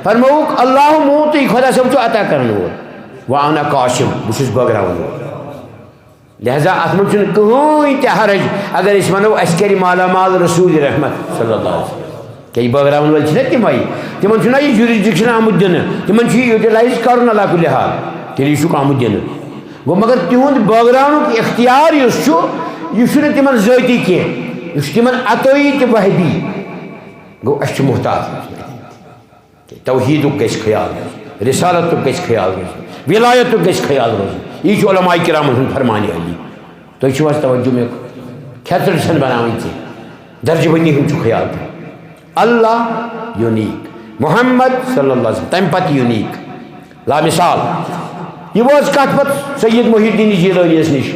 فرمو اللہ موتی خدا صاحب تو عطا کرن ہو وانا قاشم بسیس بگراؤن ہو لہذا اتمن چھن کہوئی تحرج اگر اس منو اس کری مالا مال رسول رحمت صلی اللہ علیہ وسلم کہ بگراؤن وال چھنا تمائی تمن چھنا یہ جوریسڈکشن آمد دن تمن چھ یوٹیلائز کرن اللہ کل حال تیلی شک آمد دن گو مگر تہند بگراؤن اختیار اس چھو تمن ذاتی کی اس تمن عطوی تہ وحدی گو اس محتاط توحید گھس خیال رسالت گھس خیال ولایت گھس خیال روز یہ علماء کرامن ہند فرمانے علی تو یہ توجہ میں کھیتر چھن بناویں تھی درج بنی ہم خیال تھا اللہ یونیک محمد صلی اللہ علیہ وسلم تم پت یونیک لا مثال یہ واز کت پت سید محی الدین جیلانی نش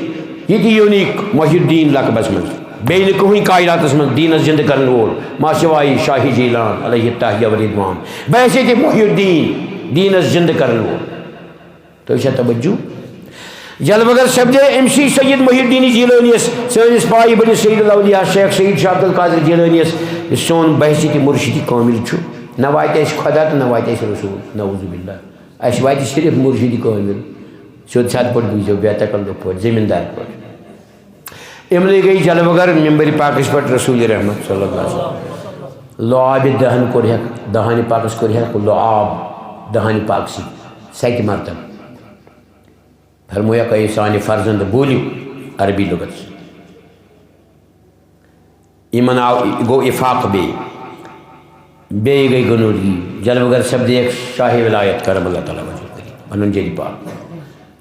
یہ تھی یونیک محی الدین لقبس من بیٚیہِ نہٕ کٕہٕنۍ کائناتس منٛز دیٖنس زِنٛدٕ کرن وول ما سوائے شاہی جیلان علیہ التحیہ والرضوان ویسے تہِ محی الدین دیٖنس زِنٛدٕ کرن وول تو یہ توجہ جلوگر سبد امسی سید محی الدین جیلانیس سٲنِس پایہِ بٔڑِس سید الاولیاء شیخ سید شاہ عبدالقادر جیلانیس یُس سون بحثیت مرشد کامل چھُ نہ واتہِ اَسہِ خدا تہٕ نہ واتہِ اَسہِ رسول نعوذ باللہ اَسہِ واتہِ صرف مرشد کامل سیوٚد سادٕ پٲٹھۍ بوٗزِو بے تکلف پٲٹھۍ زٔمیٖندار پٲٹھۍ امنے گئی جلوگر ممبر پاکس پہ رسول رحمت صلی اللہ علیہ وسلم لعاب دہن کور ہیک دہان پاکس کور ہیک لعاب دہان پاک سی سیت مرتب فرمویا کہ سان فرزند بولیو عربی لغت ایمن آو گو افاق بے گئی گنودگی جلوگر سبد ایک شاہ ولایت کرم اللہ تعالیٰ وجہ انن جلی پاک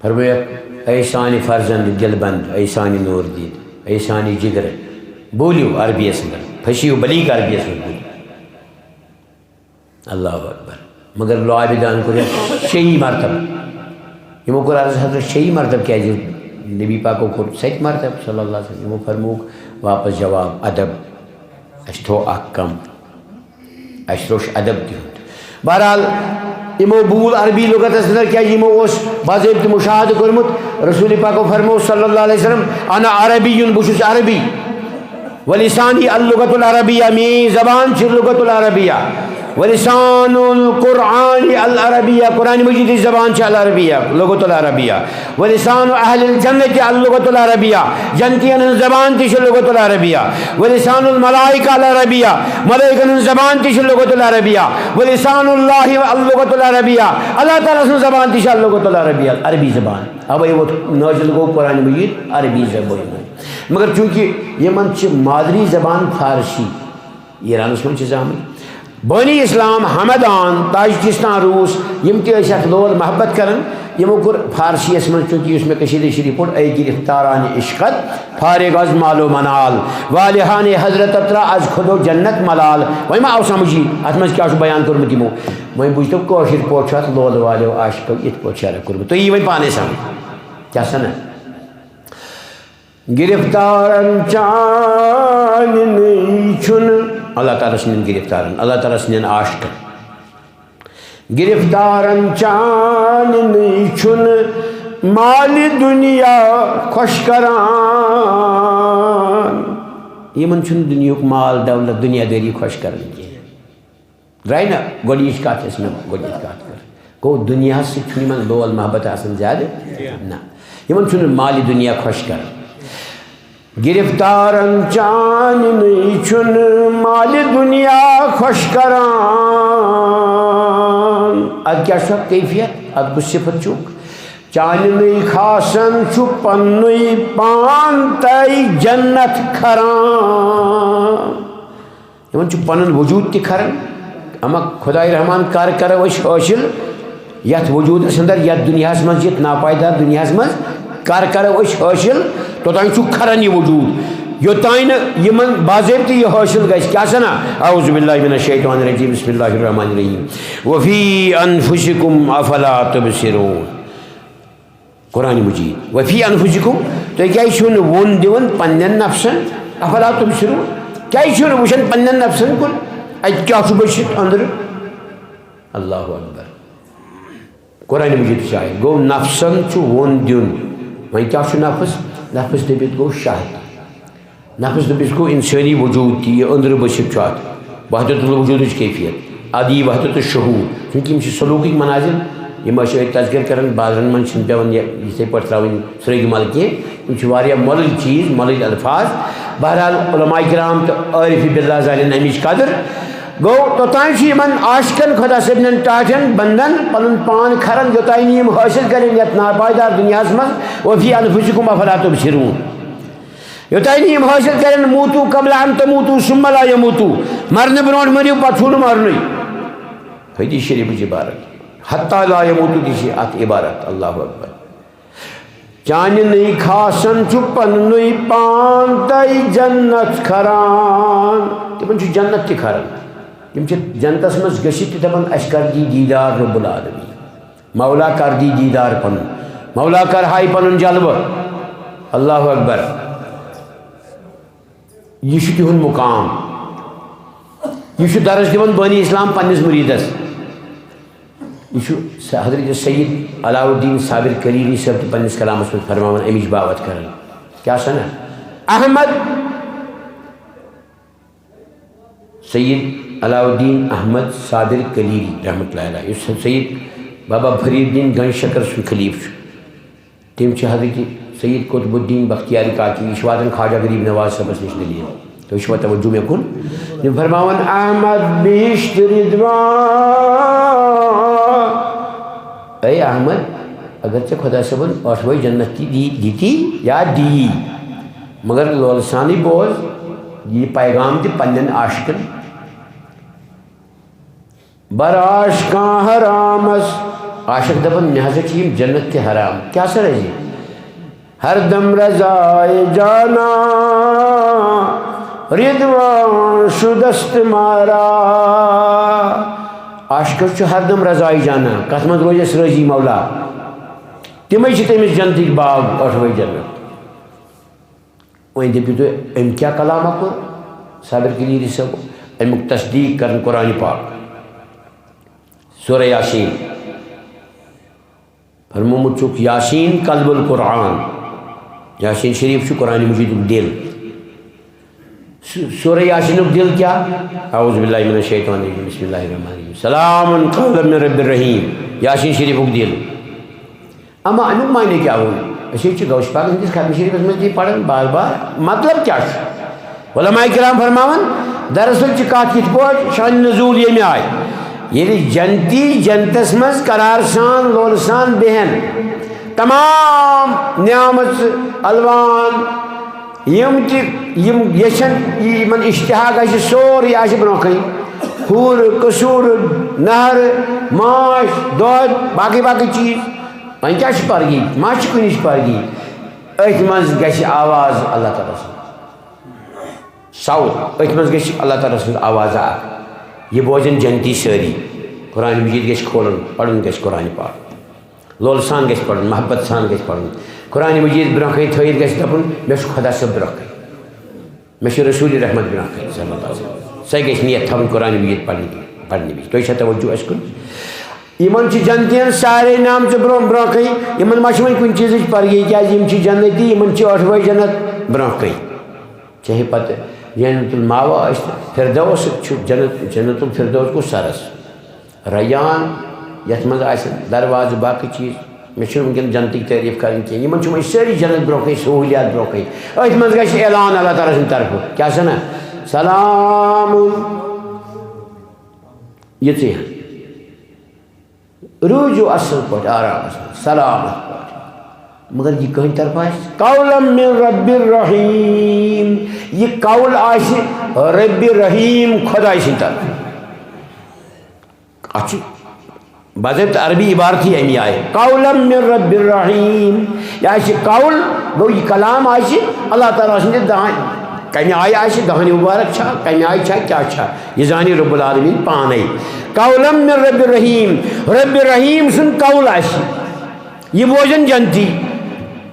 فرمویا اے سان فرزند دل بند اے سان نور دید اے سانی جگر بولیو عربی اندر پھسیو بلیغ عربی اندر اللہ اکبر مگر لعاب دہن کو شیئی مرتب یمو کو عرض حضرت شیئی مرتب کیا جی نبی پاکو کو سیت مرتب صلی اللہ علیہ وسلم یمو فرموک واپس جواب ادب اس تھو احکم اس روش ادب دیوند بہرحال یمو بول عربی لغت اندر کیا یمو اس باضابط مشاہدہ کرمت رسول پاک فرمو صلی اللہ علیہ وسلم انا عربی بشس عربی ولسانی اللغت العربیہ می زبان چھ لغت العربیہ ولسان القرآن العربیہ، قرآن مجید کی زبان سے العربیہ لغت العربیہ، ولسان اہل الجنت اللغت العربیہ، جنتیان زبان تیش لغت العربیہ، ولسان الملائکہ العربیہ، ملائکن زبان تیش لغت العربیہ، ولسان اللہ اللغت العربیہ، اللہ تعالیٰ سے زبان تیش لغت العربیہ، عربی زبان. اب وہ نازل گو قرآن مجید عربی زبان میں، مگر چونکہ یہ من مادری زبان فارسی ایرانس من آمت. بانی اسلام ہمدان تاجکستان روس یم تہ اتھ لول محبت کران یمو کور فارسی اس من چونکہ اس میں قصیدہ شریف پڑھ اے گرفتاران عشقت فارغ از مال و منال والہان حضرت اترا از خود و جنت ملال. وی ما آو سمجھی ات مز کیا بیان کورمت یمو وی بوجھتو کاشر پوٹ ات لول والو عاشقو ات پوٹ شرح کورمت تو یہ وی پانے سمجھ کیا سنا گرفتارن چاننی چھن اللہ تعالیٰ سنین گرفتارن، اللہ تعالیٰ سنین عاشقن. گرفتارن چاننی چھن مال دنیا خوش کران، یہ من چھن دنیا مال دولت دنیا داری خوش کرن کی درائے نا گوڑیش کات اس میں گوڑیش کات کر کو دنیا سے چھنی من لول محبت آسن زیادہ نا یہ من چھن مال دنیا خوش کرن. گرفتارن چاننی چھن مال دنیا خوش کران. اد کیا شو کیفیت اد کچھ صفت چوک چاننی خاصن چھو پنوی پانتائی جنت کھران. یہ چھو پنن وجود تی کھران اما خدای رحمان کار کر وش حاصل یت وجود سندر یت دنیا مز یت ناپائیدار دنیا مز کار کر وش حاصل توتان چھو کھران یہ وجود یوتائن یمن باضابطہ یہ حاصل گئے کیا سنا اعوذ باللہ من الشیطان الرجیم بسم اللہ الرحمن الرحیم وفی انفسکم افلا تبصرون. قرآن مجید وفی انفسکم تو کیا چھن ون دیون پنن نفسن افلا تبصرون کیا چھن وشن پنن نفسن کن ات کیا چھو بشت اندر اللہ اکبر. قرآن مجید شاید گو نفسن چھو ون دیون وہیں کیا چھو نفس نفس دبیت گو شاہد نفس دبیت کو انسانی وجود تھی یہ اندر بشت چاہت وحدت الوجود اس کیفیت عادی وحدت الشہود چونکہ ہم سلوکی مناظر یہ مشاہد تذکر کرن بازرن من چھن پیون یہ پر تراؤن سرگ ملکی ہم واریہ ملل چیز ملل الفاظ. بہرحال علماء کرام تو عارف باللہ زالین امیش قدر گو توتان چھ یمن عاشقن خدا صبن ٹاٹن بندن پنن پان کھرن یوتائن یم حاصل کریں یت ناپائیدار دنیا مز وفی انفسکم افلا تبصرون یوتائن یم حاصل کریں موتو قبل ان تموتو ثم لا یموتو مرن برونٹ مریو پتھول مرنی حدیث شریف عبارت حتی لا یموتو دیشی ات عبارت اللہ اکبر. چانی نئی خاصن چپن نئی پانتائی جنت کھران تمن چھ جنت تی کھران یم جنتس مز گشت دپان اس کر دی دیدار رب العالمین مولا کر دی دیدار پن مولا کر ہائی پنن جلوہ اللہ اکبر. یہ تہن مقام یہ درس دان بانی اسلام پنس مریدس یہ حضرت سید علاء الدین صابر کلیلی صاحب پنس کلامس میں فرماون امچ باوت کران کیا سنا احمد سید علاء الدین احمد صابر کلیلی رحمۃ اللہ علیہ اس سید بابا فرید الدین گن شکر سن خلیف تم حضرت سید قطب الدین بختیاری کاکی یہ واتن خواجہ غریب نواز صاحبس نش دلیل تو یہ توجہ میں کن فرماون احمد بیشت رضوان اے احمد اگرچہ خدا صبن آٹھوئی جنت کی دیتی یا دی مگر لولسانی بوز یہ پیغام تھی پنن عاشقن بر عاشقاں حرامس عاشق دپن مہذا چیم جنت کے حرام کیا سر ہے جی ہر دم رضائے جانا رضوان شدست مارا. عاشق ہر دم رضائی جانا کت من روزس رضی مولا تمے تمس جنت باغ ٲٹھوے جنت. وۄنۍ دٔپِو تُہۍ أمۍ کیٛاہ کلامہ کوٚر صابر کلیری صٲب امیُک تصدیق کرن قرآن پاک سورہ یاسین فرمومُت چھُکھ یاسین قلب القرآن یاسین شریف چھُ قرآن مجیدُک دل سورہ یاسین دل کیا اعوذ باللہ من الشیطان الرجیم بسم اللہ الرحمن الرحیم سلام قولا من رب الرحیم یاسین شریف دل اما امیک معنی کیا ہوئی گوش پاک ہندس ختم شریفس مجھ پڑھن بار بار مطلب کیا علماء کرام فرماون دراصل کت کت پہ شان نزول یہ آئی یعنی جنتی جنتس مز قرار سان لول سان بہن تمام نعمت الوان یشن اشتہاق آہ سوری آہ برونٛہہ کن ہور قصور نہر ماش دۄد باقی باقی چیز وۄنۍ کیٛاہ چھِ پرگی ما چھِ کُنِچ پرگی أتھۍ منٛز گژھِ آواز اللہ تعالیٰ سٕنٛز ساوُتھ أتھۍ منٛز گژھِ اللہ تعالیٰ سٕنٛز آواز اکھ یہِ بوزن جنتی سٲری قرآن مجیٖد گژھِ کھولُن پرُن گژھِ قرآن پاک لولہٕ سان گژھِ پرُن محبت سان گژھِ پرُن قرآن مجیٖد برونٛہہ کَنہِ تھٲیِتھ گژھِ دَپُن مےٚ چھُ خۄدا صٲب برونٛہہ کَنہِ مےٚ چھُ رسوٗلِ رحمت برونٛہہ کَنہِ صلی اللہ علیہ وسلم سۄے گژھِ نیت تھاوٕنۍ قرآن مجیٖد پرنہِ وِزِ تُہۍ چھا توجہ اَسہِ کُن یِمن چھِ جنتین سارے نامژٕ برونٛہہ کَنہِ یِمن ما چھِ وۄنۍ کُنہِ چیٖزٕچ پرگی کیٛازِ یِم چھِ جنتی یِمن چھِ ٲٹھوَے جنت برونٛہہ کَنہِ چاہے پتہٕ جنت الماوا ٲسۍ تہٕ فِردوس چھُ جنت الفردوس گوٚو سرس ریان یتھ منٛز آسن دروازٕ باقٕے چیٖز مےٚ چھُنہٕ وٕنکٮ۪ن جنتٕکۍ تعریٖف کَرٕنۍ کینٛہہ یِمن چھُ وۄنۍ سٲری جنت برونٛہہ کَنہِ سہوٗلیات برونٛہہ کَنہِ أتھۍ منٛز گژھِ اعلان اللہ تعالیٰ سٕنٛدِ طرفہٕ کیٛاہ سَنا سلام یِژٕے ہن روٗزِو اَصٕل پٲٹھۍ آرام سان سلامت پٲٹھۍ مگر یہِ کٕہٕنٛدِ طرفہٕ آسہِ قولم من رب الرحیٖم یہِ قول آسہِ رب رحیٖم خۄداے سٕنٛدِ طرفہٕ اَتھ چھُ باضٲبطہٕ عربی عبارتھی اَمہِ آیہِ قولم من رب الرحیٖم یہِ آسہِ قول گوٚو یہِ کلام آسہِ اللہ تعالیٰ سٕنٛدِ دَہَن کمہِ آیہِ آسہِ دَہَنہِ مُبارک چھا کمہِ آیہِ چھا کیٛاہ چھا یہِ زانہِ رب العالمیٖن پانے قولم من رب الرحیٖم رب الرحیٖم سُنٛد قول آسہِ یہِ بوزن جنتی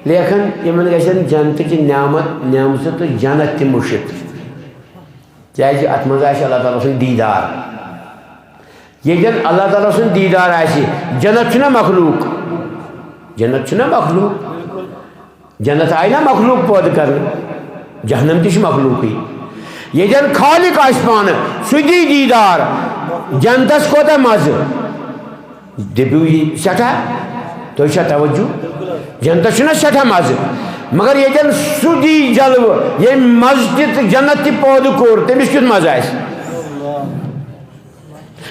لیکھن یِمن گژھن جنتٕچہِ نعمژٕ تہٕ جنت تہِ مُشِت کیٛازِ اَتھ منٛز آسہِ اللہ تعالیٰ سُنٛد دیٖدار ییٚتٮ۪ن اللہ تعالیٰ سُنٛد دیٖدار آسہِ جنت چھُنہ مخلوٗق جنت چھُنہ مخلوٗق جنت آیہِ نہ مخلوٗق پٲدٕ کرنہٕ جہنم تہِ چھُ مخلوٗقٕے ییٚتٮ۪ن خالق آسہِ پانہٕ سُہ دی دیٖدار جنتس کوتاہ مزٕ دٔپِو یہِ سٮ۪ٹھاہ تُہۍ چھا توجہ جنتس چھُنہ سٮ۪ٹھاہ مزٕ مگر ییٚتٮ۪ن سُہ دی جلوٕ ییٚمۍ مزٕ تہِ تہٕ جنت تہِ پٲدٕ کوٚر تٔمِس کیُتھ مزٕ آسہِ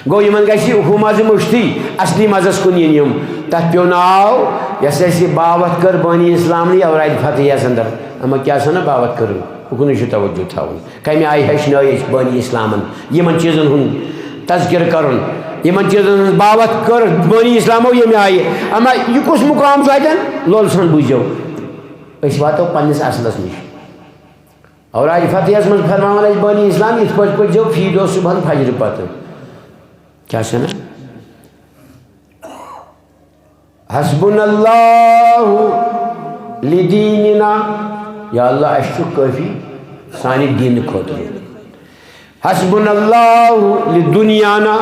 گوٚو یِمن گژھِ ہُہ مزٕ مٔشتٕے اصلی مزس کُن یِن یِم تتھ پیوٚو ناو یۄس اَسہِ باوَتھ کٔر بٲنی اسلامنٕے اورادِ فتحیَس انٛدر اما کیٛاہ سا نہ باوَتھ کٔرٕن اُکنُے چھُ توجہ تھاوُن کمہِ آیہِ ہیٚچھنٲے أسۍ بٲنی اسلامن یِمن چیٖزن ہُنٛد تذکِرٕ کَرُن یِمن چیٖزن ہٕنٛز باوَتھ کٔر بٲنی اسلامو ییٚمہِ آیہِ اما یہِ کُس مُقام چھُ اَتٮ۪ن لولہٕ سان بوٗزِو أسۍ واتو پننِس اصلس نِش اورادِ فتحیَس منٛز فرماوان اَسہِ بٲنی اسلام یِتھ پٲٹھۍ پٔرۍزیو فی دۄہ صُبحن فجرِ پتہٕ کیٛاہ سَنا حسبُنا اللہ لدیٖنِنا یا اللہ اَسہِ چھُ کٲفی سانہِ دیٖنہٕ خٲطرٕ حسبُنا اللہ لدُنیانا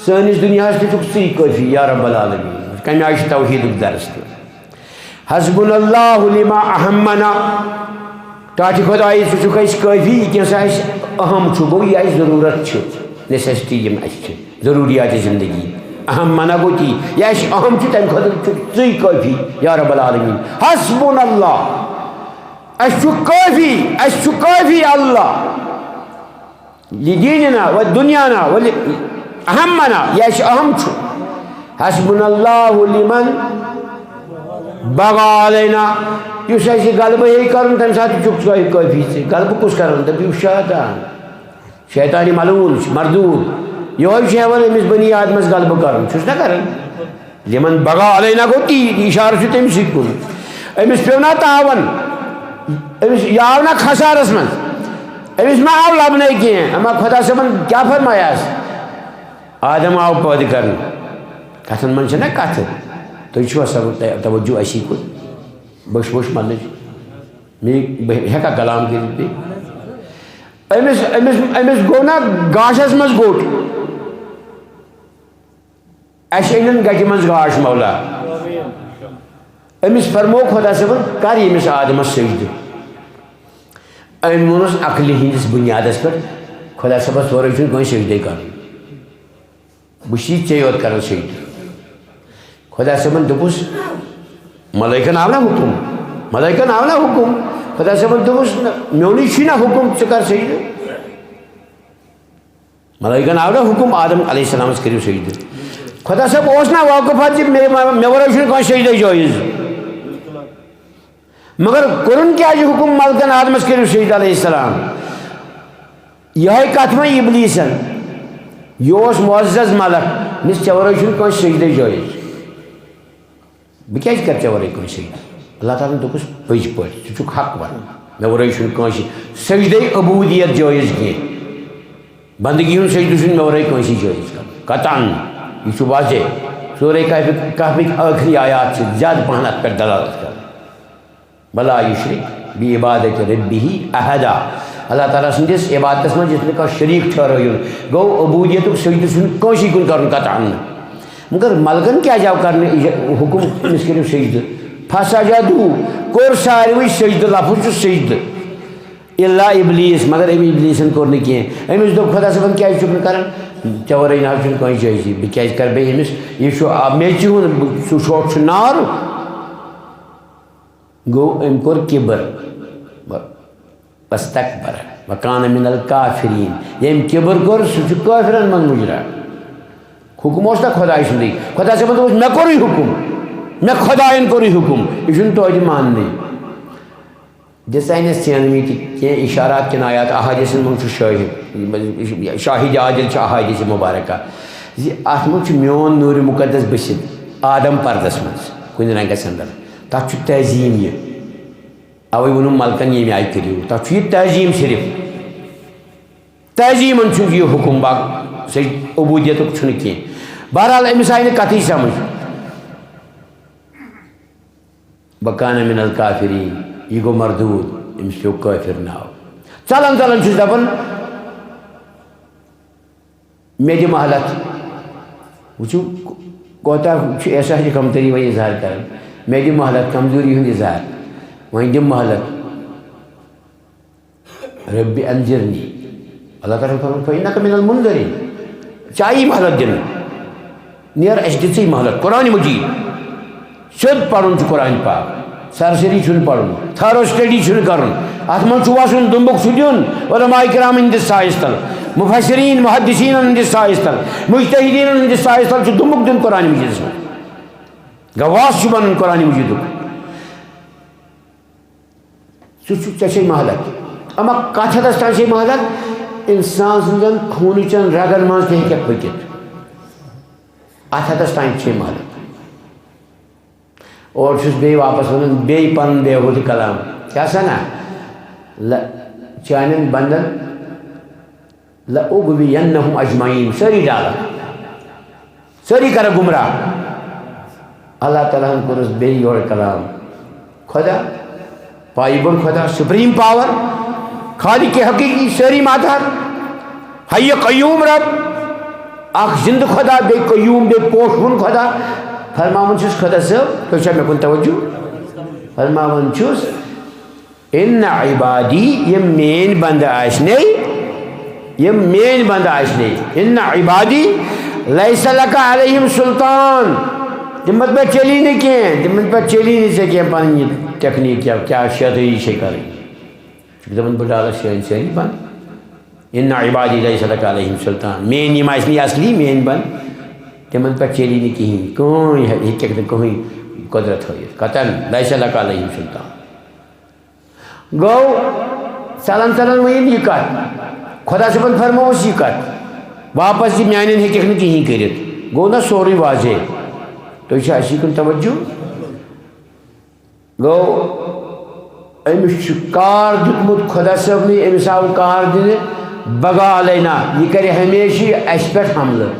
سٲنِس دُنیاہس تہِ چھُکھ ژٕے کٲفی یا رب العالمیٖن کمہِ آیہِ چھُ توحیٖدُک درس تہِ حسبُنا اللہ لما اہمنا ٹاٹھِ خۄدایہِ ژٕ چھُکھ اَسہِ کٲفی یہِ کینٛژھا اَسہِ اہم چھُ گوٚو یہِ اَسہِ ضروٗرت چھِ نیسیسٹی یِم اَسہِ چھِ ضروٗریاتِ زندگی اہم منا گوٚو تی یہِ اَسہِ اہم چھُ تَمہِ خٲطرٕ چھُکھ ژٕے کٲفی یا رب العالمیٖن حسبُنا اللہ اَسہِ چھُ کٲفی اللہ لدیٖنِنا و دُنیانا اہم منا یہِ اَسہِ اہم چھُ حسبُنا اللہ لمن بغا علینا یُس اَسہِ غلبہٕ ہیٚیہِ کَرُن تَمہِ ساتہٕ چھُکھ ژٕ کٲفی ژٕ غلبہٕ کُس کَران دٔپِو شیطان شیطانِ ملوٗن چھُ مردوٗد یِہوے چھُ ہٮ۪وان أمِس بنی آدمس غلبہٕ کَرُن چھُس نہ کران یِمن بغا علینا گوٚو تی اِشارٕ چھُ تٔمۍ سٕے کُن أمِس پیوٚو نا تاوَن أمِس یہِ آو نا کھسارس منٛز أمِس ما آو لبنَے کینٛہہ اما خۄدا صٲبن کیٛاہ فرمایاس آدم آو پٲدٕ کرنہٕ کتھن منٛز چھِ نا کتھٕ تُہۍ چھِوا توجہ اَسی کُن بٔش ؤش مطلب بہٕ ہٮ۪کا کلام کٔرِتھ بیٚیہِ أمِس گوٚو نا گاشس منٛز گوٚٹ اَسہِ أنِن گٹہِ منٛز گاش مولا أمِس فرمو خۄدا صٲبن کر ییٚمِس آدمس سجدٕ ام وونس عقل ہندس بنیادس پہ خدا صبس ورے چھ سجدے کر بشی ے یوت کر سجدہ خدا صبن دپس ملائکن آو نا حکم ملائکن آو نا حکم خدا صبن دپس میونی چھ نا حکم ژٕ کر سجدہ ملائکن آو نا حکم آدم علیہ السلام کرو سجدہ خدا صاحب اس نا واقف مے ورے چھ سجدہ جائز مگر کورن کیا حکم ملکن آدمس کرو سجدہ علیہ السلام یہ کت میں ابلیسن یہ معزز ملک نس ے ورے چھ سجدہ جائز بہ کیا کر ے ورے کن سجدہ اللہ تعالیٰ دپس پز پہ ژٕ حق ون مے ورے چھ سجدہ عبودیت جائز کی بندگی ہند سجدہ چھ مے ورے کنسی جائز کر قطعاً یہ واضح سورہ کہفک آخری آیات سے زیادہ پہن ات پہ دلالت کر بلا یشرک بعبادت ربہ احدا اللہ تعالیٰ سندس عبادت من جس کا شریک ٹھہرائن گو عبودیت سجدہ چھ کنسی کن کر قطعاً مگر ملکن کیا جاو کرنے حکم امس کرو سجدہ فسجدوا کور ساروی سجدہ لفظ چھ سجدہ الا ابلیس مگر ام ابلیسن کور نہ کینٛہہ امس دوٚپ خدا صٲبن کیازِ چھُکھ نہٕ کران ژےٚ ورٲے نہ حظ چھُنہٕ کٲنٛسہِ جٲیزی بہٕ کیازِ کرٕ بیٚیہِ أمِس یہِ چھُ میٚژِ ہُنٛد سُہ شوق چھُ نار گوٚو أمۍ کوٚر کِبر واستکبر وکان من الکافرین ییٚمۍ کِبر کوٚر سُہ چھُ کٲفرن منٛز مُجرا حکم اوس نہ خۄداے سُنٛدٕے خۄدا صٲبن دوٚپُس مےٚ کوٚرُے حکم مےٚ خۄدایَن کوٚرُے حکم یہِ چھُنہٕ توتہِ ماننٕے دِژاینَس ژینوٕنۍ تہِ کینٛہہ اِشارات کنایات احادیثن منٛز چھُ شاہد عادل چھُ احادیث مبارکہ زِ اَتھ منٛز چھُ میون نوٗرِ مُقدس بٔسِتھ آدم پردس منٛز کُنہِ رنٛگس انٛدر تَتھ چھُ تہذیٖم یہِ اوے ووٚنُم ملکن ییٚمہِ آیہِ کٔرِو تَتھ چھُ یہِ تہذیٖم صرف تہذیٖمن چھُ یہِ حکم باقٕے عبوٗدیتُک چھُنہٕ کینٛہہ بہرحال أمِس آیہِ نہٕ کتھٕے سمجھ وکان من الکافرین یہ گو مردود امس پیو کافر ناو ژلان ژلان چھُس دپان مے دِ مہلت وٕچھِو کوتاہ چھُ احساسِ کمتری وۄنۍ اظہار کران مے دِ مہلت کمزوری ہُنٛد اظہار وۄنۍ دِ مہلت ربِ انذرنی اللہ تعالیٰ فرمون فإنک من المنذرین چاہیے مہلت دِنہٕ نیر اَسہِ دِژٕے مہلت قرآن مجیٖد سیوٚد پرُن چھُ قرآن پاک سرسری چھُنہٕ پرُن تھارو سٹڈی چھُنہٕ کرُن اتھ منٛز چھُ وسُن دُمبُک چھُ دیُن علماء کرام ہٕنٛدِس سایس تل مفسریٖن محدثیٖنن ہٕنٛدِس سایس تل مجتہدیٖنن ہٕنٛدِس سایس تل چھُ دُمبُک دیُن قرآن مجیٖدس منٛز گواس چھُ بنُن قرآن مجیٖدُک سُہ چھُ ژےٚ چھے مہلت اما کتھ حدس تام چھے مہلت انسان سٕنٛدٮ۪ن خوٗنٕچٮ۪ن رگن منٛز تہِ ہیٚککھ پٔکِتھ اتھ حدس تام چھے مہلت اور چھُس بیٚیہِ واپس ونان بیٚیہِ پنُن بیہوٗدٕ کلام کیٛاہ سنا چانٮ۪ن بنٛدن لأغوینہم اجمعین سٲری ڈالکھ سٲری کرکھ گمراہ اللہ تعالیٰ ہن کوٚرُس بیٚیہِ یورٕ کلام خۄدا پایبُل خۄدا سپریٖم پاور خالق حقیٖقی سٲری ماتحت حیّ قیوٗم رب اکھ زندٕ خۄدا بیٚیہِ قیوٗم بیٚیہِ پوشوُن خۄدا فرماوان چھُس خۄدا صٲب تُہۍ چھا مےٚ کُن توجہ فرماوان چھُس اِنَّ عِبادی یِم میٲنۍ بنٛدٕ آسنے یِم میٲنۍ بنٛدٕ آسنے اِنَّ عِبادی لیسَ لَکَ علیہم سُلطان تِمن پٮ۪ٹھ چلی نہٕ کینٛہہ تِمن پٮ۪ٹھ چلی نہٕ ژےٚ کینٛہہ پنٕنۍ یہِ ٹیکنیٖک کیٛاہ شٲطٲری چھے کَرٕنۍ چھُکھ دَپان بہٕ ڈالَکھ سٲری بنٛد اِنَّ عِبادی لیسَ لَکَ علیہم سُلطان میٲنۍ یِم آسنٕے اصلی میٲنۍ بنٛد تِمن پٮ۪ٹھ چلی نہٕ کِہیٖنۍ کٕہٕنۍ ہیٚکٮ۪کھ نہٕ کٕہٕنۍ قۄدرت ہٲیِتھ قطعاً لیسَ لَکَ علیہم سُلطان گوٚو ژلان ژلان ؤنِن یہِ کتھ خۄدا صٲبن فرمٲوٕس یہِ کتھ واپس یہِ میانٮ۪ن ہیٚکٮ۪کھ نہٕ کِہیٖنۍ کٔرِتھ گوٚو نا سورُے واضح تُہۍ چھا اَسی کُن توجہ گوٚو أمِس چھُ کار دیُتمُت خۄدا صٲبنٕے أمِس آو کار دِنہٕ بغا علینا یہِ کرِ ہمیشہِ اَسہِ پٮ۪ٹھ حملہٕ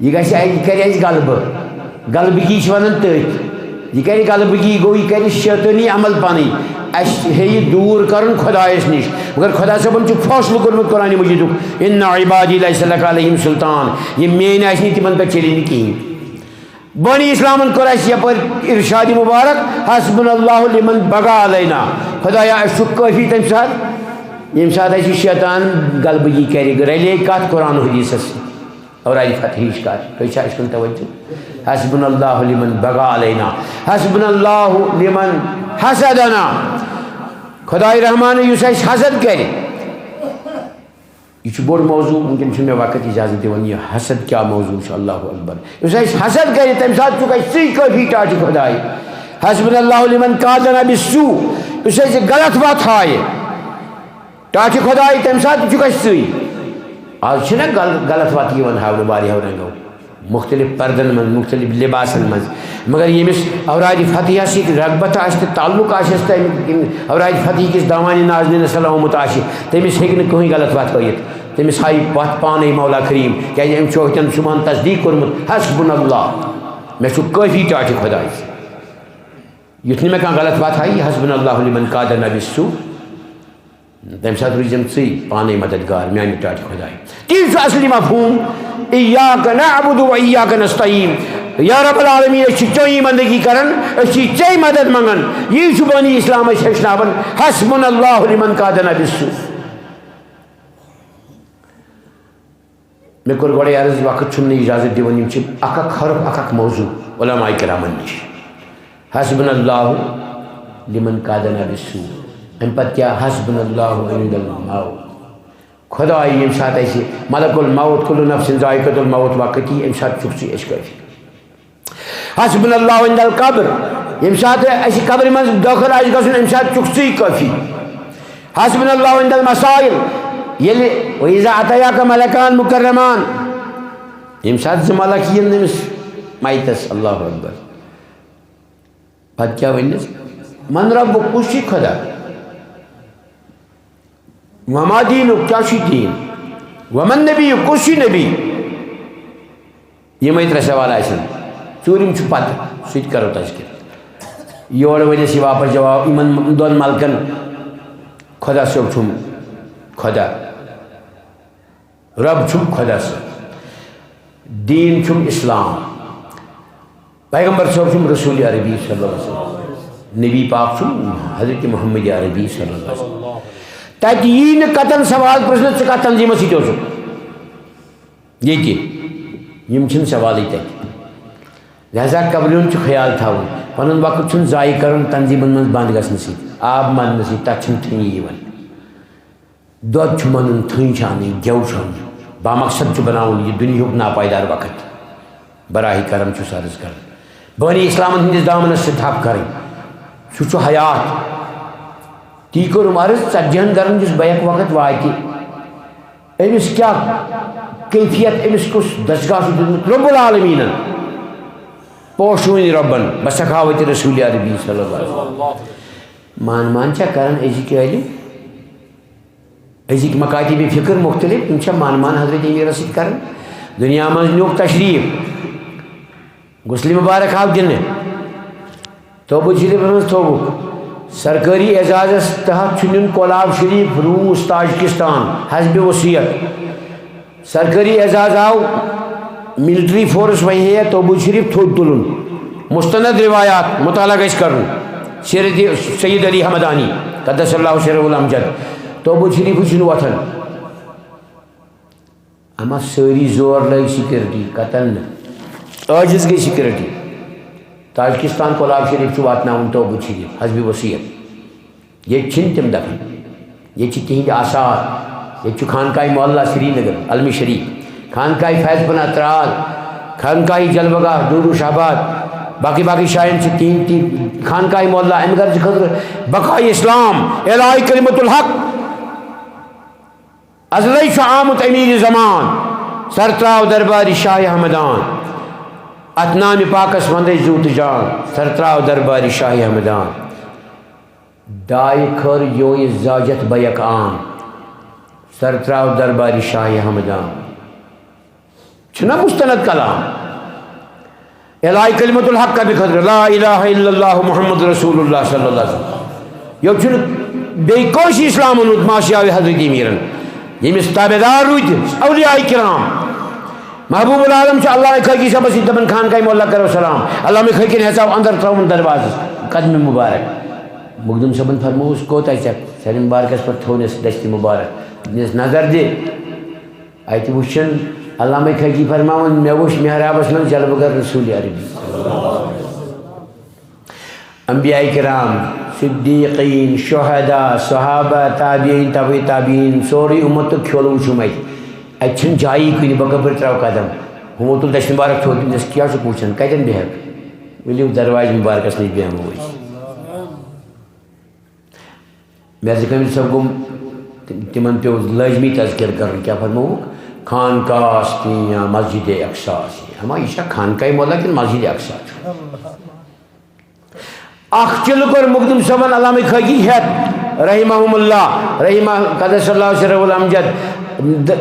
یہِ گژھِ یہِ کرِ اَسہِ غلبہٕ غلبگی چھِ وَنان تٔتھۍ یہِ کرِ غلبگی گوٚو یہِ کرِ شیطٲنی عمل پنٕنۍ اَسہِ ہیٚیہِ دوٗر کرُن خۄدایس نِش مگر خۄدا صٲبن چھُ فٲصلہٕ کوٚرمُت قرآنِ مجیٖدُک اِنَّ عِبادی لیسَ لَکَ علیہم سُلطان یِم میٲنۍ آسہِ نہٕ تِمن پٮ۪ٹھ چلی نہٕ کِہیٖنۍ بٲنی اِسلامن کوٚر اَسہِ یپٲرۍ اِرشادِ مُبارک حسبُنَ اللہُ لِمن بغا علینا خۄدایا اَسہِ چھُ کٲفی تَمہِ ساتہٕ یم سات شیطان غلبگی کر رلے کت قرآن حدیث اور آئی فتح کت تھی اس کن توجہ حسبنا اللہ لمن بغى علینا حسبنا اللہ لمن حسدنا خدائے رحمان اس حسد کر یہ بوڑ موضوع ممکن میں وقت اجازت دان یہ حسد کیا موضوع اللہ اکبر اس حسد کر تمہ سات سی کافی ٹاچ خدائے حسبنا اللہ لمن قادنا بالسوء اس غلط بات ہائے ٹاچ خدائے تمہ سات سی آج نا غلط وات ہاؤ واریاہو رنگو مختلف پردن من مختلف لباسن من مگر یمس اوراد فتح ست رغبت آس تعلق آس اوراد فتح کس دامانی نازنین صلی آمت آس تمس ہیکہ کہیں غلط وات ہائت تمس ہائی پتھ پانے مولا کریم کیازِ ام چوہتن صبح تصدیق کورمت حسبنا اللہ میں چھ کافی ٹاچ خدائے یتھ نہ مے کانٛہہ غلط وات ہائی حسبنا اللہ لمن قادنا بالسوء تمہ سات روزم ژٕے پانے مددگار میانہ ٹاچ خدائے تی اصلی مفہوم ایاک نعبد و ایاک نستعین یا رب العالمین اس چوئی بندگی کرن اس چی مدد منگن یہ بنی اسلام ہیچناون حسبنا اللہ لمن قادنا بالسوء میں کور گوڑے عرض وقت چھن اجازت دیون یم چھ اکھ حرف اکھ موضوع علماء کرامن نش حسبنا اللہ لمن قادنا بالسوء ام پتہ کیا حسبنا اللہ عند الموت خدائے یم سات اسی ملک الموت کل نفس ذائقۃ الموت وقتی ام سات چکسی اس کافی حسبنا اللہ عند القبر یم سات اسی قبر من داخل آج گژھن ام سات چکسی کافی حسبنا اللہ عند المسائل یلی وإذا أتاك ملکان مکرمان یم سات ز ملک ین نمس مائتس اللہ اکبر پتہ کیا ونس من رب کسی خدا وما دینک کیا چھ دین ومن نبی کسی نبی یہ ترے سوال آسن ژوٗرِم چھُ پتہ سُہ تہِ کرو تذکر یور ونس یہ واپس جواب یمن دون ملکن خدا صٲب چھُم خدا رب چھُم خدا صٲب دین چھُم اسلام پیغمبر صٲب چھُم رسول عربی صلی اللہ علیہ وسلم نبی پاک چھُم حضرت محمد عربی صلی اللہ علیہ وسلم تک یہ قطن سوال پرسن ثہ کت تنظیم ست یہ سوال تک لہذا قبلن خیال تھاؤن پن وقت چھ ضائع کرن تنظیمن من بند گھن سی آب من سی تک تھنی دود من تھن چھانی گیو چھان بامقصد بناؤن یہ دنیا ناپائیدار وقت براہ کرم عرض کر بانی اسلام ہندس دامنس سے تھپ کریں سہ حیات تی کورم عرض ژتجہن گرن جس بیک وقت واتہ امس کیا کیفیت امس کس دستگاہ دیت رب العالمین پوشون ربن بسخاوت رسول عربی صلی اللہ علیہ وسلم مان چا کرن ازک علم ازک مکاتب فکر مختلف تم مان حضرت امیر ست کرن دنیا من نیوک تشریف غسل مبارک آو دن توبہ شریف من تھوک سرکاری اعزاز تحت چھ کولاب شریف روس تاجکستان حسب وصیت سرکاری اعزاز آو ملٹری فورس وہیں ہے توبہ شریف تھوڑ تلن مستند روایات مطالعہ گھس کرن سید علی حمدانی قدس اللہ سرہ الامجد توبہ شریف چھ وتھن اما ساری زور لگ سیکورٹی قتل عاجز گئی سیکورٹی تاجکستان کولاب شریف واتن توبہ شریف حسب وصیت یہ تم دفن یہ تہند آثار یہ خانقاہ محلہ سری نگر علمی شریف خانقاہ فیض پناہ ترال خانقاہ جلوہ گاہ دورو شہباد باقی شائن تہند خانقاہ محلہ امہ غرض خاطر بقائی اسلام اعلائی کلمت الحق ازلئی آمت امیر زمان سرتراو درباری شاہ حمدان ات نام پاکس وندے زوت جان سرتراو درباری شاہ حمدان دائے کھر یوی زاجت بیک عام سرتراو درباری شاہ حمدان چھنا مستند کلام اعلائی کلمت الحق کا بقدر لا الہ الا اللہ محمد رسول اللہ صلی اللہ علیہ وسلم یہ چھن بے کوشی اسلام انوت ماشی آوی حضرت امیرن یہ مستابدار روی اولیاء کرام محبوب العالم سے اللہ خاکی سب اسی دبن خان کا مولا کرو سلام اللہ میں خاکی نے حساب اندر تراؤن درواز قدم مبارک مخدوم صٲبن فرمووُس کوتاہ ژےٚ سرِ مبارکس پٮ۪ٹھ تھوونَس دٔستی مُبارک دِنَس نظر دِ اَتہِ وٕچھُن علامہ خٲکی فرماوان مےٚ وٕچھ محرابس منٛز جلوٕ گر رسوٗلِ عربی انبیاء کرام صدیقین شہداء صحابہ تابعین تبع تابعین سورُے اُمتُک کھیوٚل وٕچھُم اَتہِ چھِنہٕ جایی کُنہِ بہٕ کَپٲرۍ ترٛاوٕ قدم ہُمو تُل دٔچھِ مُبارک تھوٚد دوٚپنَس کیٛاہ چھُکھ وٕچھان کَتٮ۪ن بیٚہکھ ؤلِو دروازِ مُبارکَس نِش بیٚہمو أسۍ مرزا کامل صٲب گوٚو تِمن پیوٚو لٲزمی تذکِر کَرُن کیٛاہ فرمووُکھ خانقاہ آسہِ یا مسجد اقصا آسہِ ہما یہِ چھا خانقاہ مولا کِنہٕ مسجد اقصا چھُ اکھ چِلہٕ کوٚر مخدوم صٲبن علامہ خٲکی ہٮ۪تھ رحمہم اللہ رحمہ قدس اللہ سرہ الامجد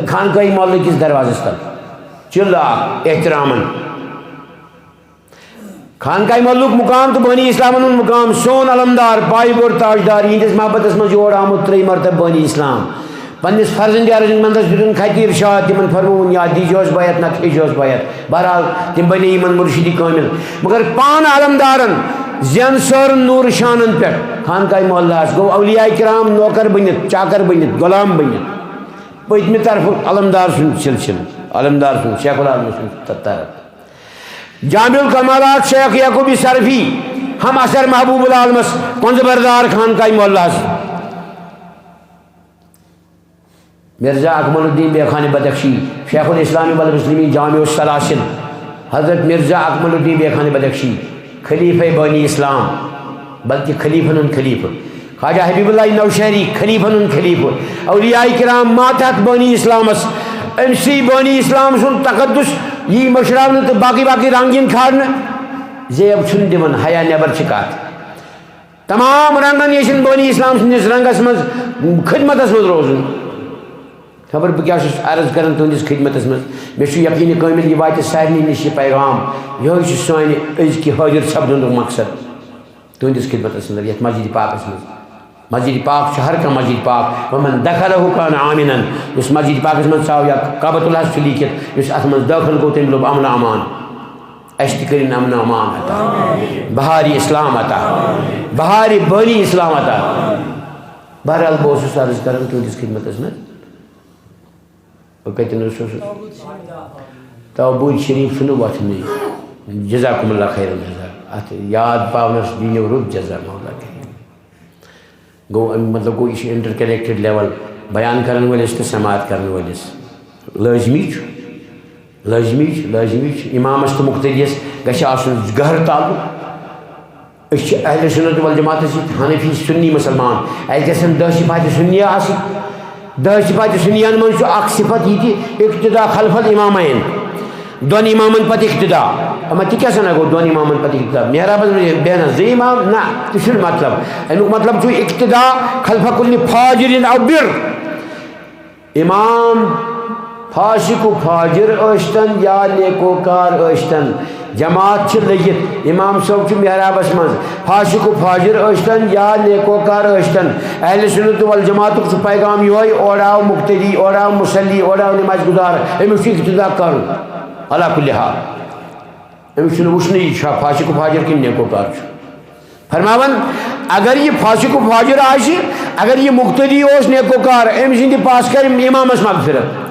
خانقاہ مولا کِس دروازس تل چِلہٕ اکھ احترامن خانقاہ مولُک مقام تہٕ بانی اسلامن ہُنٛد مقام سون علمدار پایہِ بوٚڑ تاجدار یِہنٛدِس محبتس منٛز یور آمُت 3 مرتبہٕ بانی اسلام پننِس فرزند ارجمندس دِتُن خطِ ارشاد تِمن فرمووُن یا دیٖزِہوس بیعت نتہٕ کھیزِہوس بیعت بہرحال تِم بنے یِمن مرشدی کٲمل مگر پانہٕ علمدارن زین سٲرن نوٗرٕ شانن پٮ۪ٹھ خانقاہ محلہس گوٚو اولیاء کرام نوکر بٔنِتھ چاکر بٔنِتھ غلام بٔنِتھ پٔتمہِ طرفہٕ علمدار سُنٛد سلسلہٕ علمدار سُنٛد شیخ العالم سُنٛد طرف جامع الکمالات شیخ یعقوبی سرفی ہم اثر محبوب العالمس کنز بردار خانقاہ محلہس مرزا اکمل الدین بیخان بدخشی شیخ الاسلام والمسلمین جامع السلاسل حضرت مرزا اکمل الدین بیخان بدخشی خلیفہ بانی اسلام بلکہ خلیفن ہند خلیفہ خواجہ حبیب اللہ نوشہری خلیفن ہند خلیفہ اولیاء کرام ماتحت بانی اسلامس امسی بانی اسلام سن تقدس یہ مشراونہ تو باقی باقی رنگین کھارنہ زیب چھن دِوان حیا نیبر چھ کتھ تمام رنگن یشن بانی اسلام سندس رنگس مز خدمتس مز روزن خبر بہ کیا چھس عرض کران تہندس خدمتس مز مے چھ یقین کامل یہ واتہ سارنی نش یہ پیغام یہ سانہ أزکہِ حاضر سپدنُک مقصد تہندس خدمتس مز یتھ مسجد پاکس مز مسجد پاک چھ ہر کانٛہہ مسجد پاک ومن دخلہ کان آمنا اس مسجد پاکس مز ژاو یا کعبۃ اللہ چھ لیکھِتھ اس اتھ مز داخل گوٚو تٔمۍ لوٚب امن امان اَسہِ تہِ کٔرِنۍ امن امان عطا بہارِ اسلام عطا بہارِ بانی اسلام عطا بہرحال بہٕ اوسُس عرض کران تہندس خدمتس مز بہٕ کتٮ۪ن اوسُس توبوٗد شریف چھُنہٕ وۄتھنٕے جزاکم اللہ خیر الجزا اتھ یاد پاونس دیٖنو رُت جزا مولا کریم گوٚو مطلب گوٚو یہِ چھُ انٹر کنیکٹڈ لیول بیان کرن وٲلِس تہٕ سماعت کرن وٲلِس لٲزمی چھُ امامس تہٕ مقتدیس گژھِ آسُن گہر تعلق أسۍ چھِ اہلِ سُنت والجماعتس سۭتۍ حنفی سُنی مسلمان اَسہِ گژھن 10 صفات سُنیہ آسٕنۍ 10 صفات سُنیَن منٛز چھُ اکھ صفت یہِ تہِ اقتدا خلف الامامین دۄن امامن پتہٕ اقتدا اما تہِ کیٛاہ سنا گوٚو دۄن امامن پتہٕ اقتدا محرابس منٛز بیٚہنس 2 امام نہ تہِ چھُنہٕ مطلب امیُک مطلب چھُ اقتدا خلفہ کُلہِ فاجرین او بِر امام فاسق و فاجر ٲسۍتن یا نیکوکار ٲسۍتن جماعت چھِ لٔگِتھ امام صٲب چھُ محرابس منٛز فاسق و فاجر ٲسۍتن یا نیکوکار ٲسۍتن اہلِ سُنت والجماعتُک چھُ پیغام یِہوٚے اورٕ آو مُقتدی اورٕ آو مُصلی اورٕ آو نماز گُزار أمِس چھُ اقتدا کرُن علی کُلہِ حال أمِس چھُنہٕ وٕچھنٕے یہِ چھا فاسق و فاجر کِنہٕ نیکوکار چھُ فرماوان اگر یہ فاسق و فاجر آسہِ اگر یہ مقتدی اوس نیکوکار أمۍ سٕنٛدِ پاس کرِ امامس مغفرت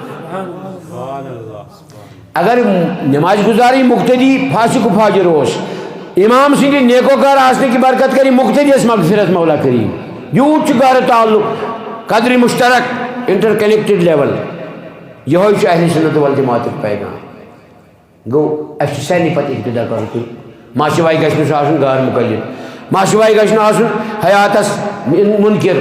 اگر نماز گزاری مقتدی فاسق و فاجر اوس امام سٕنٛدِ نیکوکار آسنہٕ کہِ برکت کری مقتدیس مغفرت مولا کریم یوٗت چھُ گہرٕ تعلق قدرِ مشترک انٹر کنیکٹڈ لیول یِہوٚے چھُ اہلِ سُنت والجماعتُک پیغام گوٚو اَسہِ چھُ سارنٕے پتہٕ اقتدا کرُن ماسِواے گژھِ نہٕ سُہ آسُن غٲر مُقلد ماسِواے گژھِ نہٕ آسُن حیاتس مُنکِر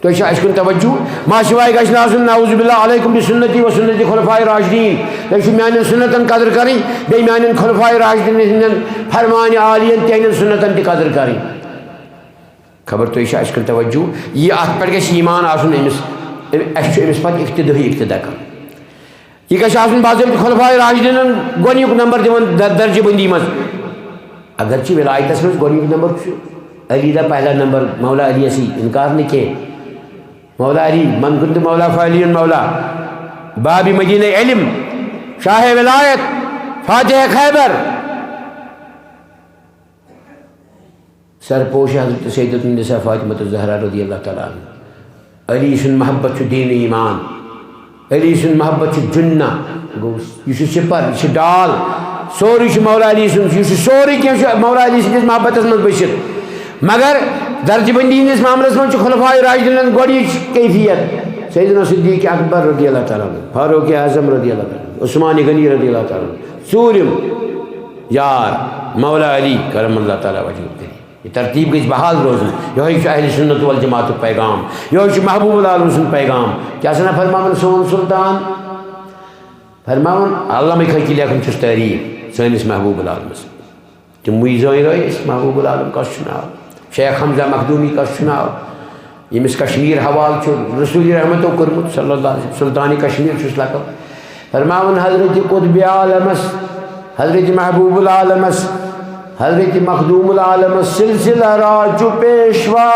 تُہۍ چھا اَسہِ کُن توجہ ماسِواے گژھِ نہٕ آسُن نعوذ باللہ علیکم بسنتی و سنتی خلفائے راشدین تۄہہِ چھُ میانٮ۪ن سُنتن قدر کرٕنۍ بیٚیہِ میانٮ۪ن خلفائے راشدین ہٕنٛدٮ۪ن فرمانہِ عالیَن تِہنٛدٮ۪ن سُنتن تہِ قدر کرٕنۍ خبر تُہۍ چھا اَسہِ کُن توجہ یہِ اَتھ پٮ۪ٹھ گژھِ ایٖمان آسُن أمِس اَسہِ چھُ أمِس پتہٕ اقتدٲئی اقتدا کرُن یہ گژھِ آسُن باضٲبطہٕ خلفائے راشدیٖنن گۄڈنیُک نمبر دِوان درجہِ بندی منٛز اگرچہِ ولایتس منٛز گۄڈنیُک نمبر چھُ علی دا پہلا نمبر مولا علی یسی انکار نہٕ کینٛہہ مولا علی من كنت مولا فعلی مولا باب مدینہ علم شاہ ولایت فاتح خیبر سرپوش حضرت سیدۃ النساء فاطمہ الزہرا رضی اللہ تعالیٰ عنہ علی سن محبت دین ایمان علی سن محبت جنہ گو یہ سپر یہ ڈال سوری مولا علی سن یہ سوری کی مولا علی سندس محبت من بشت مگر درجہ بندی ہندس معاملس من خلفاء راشدین گوڑی کیفیت سیدنا صدیق اکبر رضی اللہ تعالیٰ عنہ فاروق اعظم رضی اللہ تعالیٰ عنہ عثمان غنی رضی اللہ تعالیٰ عنہ ژوٗرِم یار مولا علی کرم اللہ تعالیٰ وجہ یہ ترتیب گئی بحال روزن یہ اہل سنت والجماعت پیغام یہ محبوب العالم سن پیغام کیا سنا فرماون سون سلطان فرماون علامہ خاکی لیکن چھس تعریف سنس محبوب العالم تم زٲنۍ رٲیِس محبوب العالم کس ناو شیخ حمزہ مخدومی کس ناو یمس کشمیر حوالہ رسول رحمتو کورمت صلی اللہ علیہ وسلم سلطان کشمیر چھس لقب فرماون حضرت قطب عالمس حضرت محبوب العالمس حضرت مخدوم العالم سلسلہ راجو پیشوا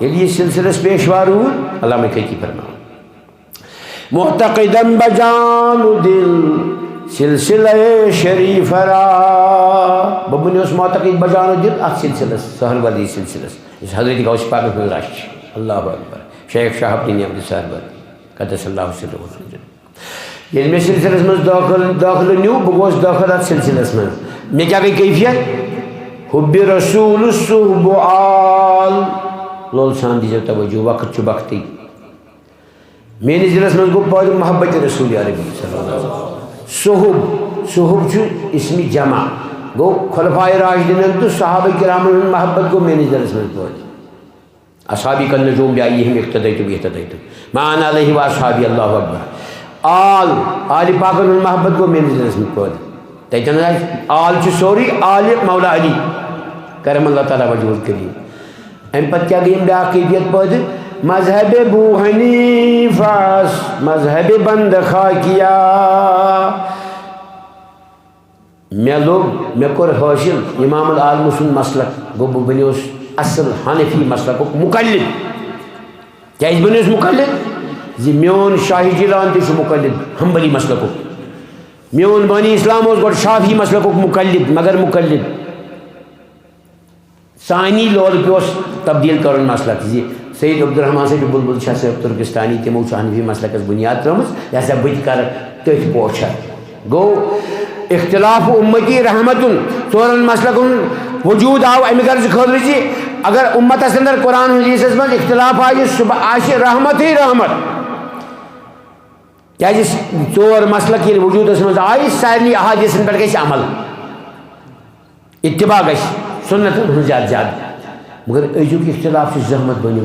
یہ سلسلہ پیشوا رود علامہ خاکی فرماؤ معتقدم بجان دل سلسلہ شریف را ببنی اس معتقد بجان دل اخ سلسلہ سہل ولی سلسلہ اس حضرت غوث پاک میں رش اللہ اکبر شیخ شاہ الدین عبد الصابر قدس اللہ سر یل میں سلسلس من داخل نیو بگوس داخل ات سلسلس من میں کیا گئی کیفیت حب رسول صحب آل لول سان دیجیے توجہ وقت چھ وقتی میری ذلس من گو پاس محبت رسول عربی صلی اللہ علیہ وسلم صحب چھ اسمی جمع گو خلفاء راشدین تو صحابہ کرام محبت گو میری ذلس من پاس اصحابی کل نجوم بیائیہم اقتدیتو بیہتدیتو معان علیہ و اصحابی اللہ اکبر آل پاکن محبت کو میری ذلس من پاس تیتن آل چھ سوری آل مولا علی کرم اللہ تعالیٰ وجہ کریم ام پت کیا گیم بیا کیفیت پود مذہب ابو حنیفہ مذہب بند خاکیا میں لوگ میں کور حاصل امام العالم سن مسلک گو بنیوس اصل حنفی مسلک مقلد کیا اس بنیوس مقلد زی میون شاہی جیلان تیش مقلد حنبلی مسلک میون بانی اسلام اس گوڑ شافی مسلک مقلد مگر مقلد ثانی لول پیوس تبدیل کرن مسلک زی سید عبدالرحمن سے بلبل شاہ صاحب ترکستانی تمو حنفی مسلک بنیاد ترمز لہذا بت کر تھی پوچھا گو اختلاف امتی رحمتن ژورن مسلکن وجود آو امی غرض خاطر زی اگر امتس اندر قرآن حدیث من اختلاف آئی صبح آشی رحمت ہی رحمت کیا جس ژور مسلک یہ وجود اس من آئی سارنی احادیث پر گئی عمل اتباع گئی سنت زیادہ زیادہ مگر ایجو کی اختلاف سے زحمت بنی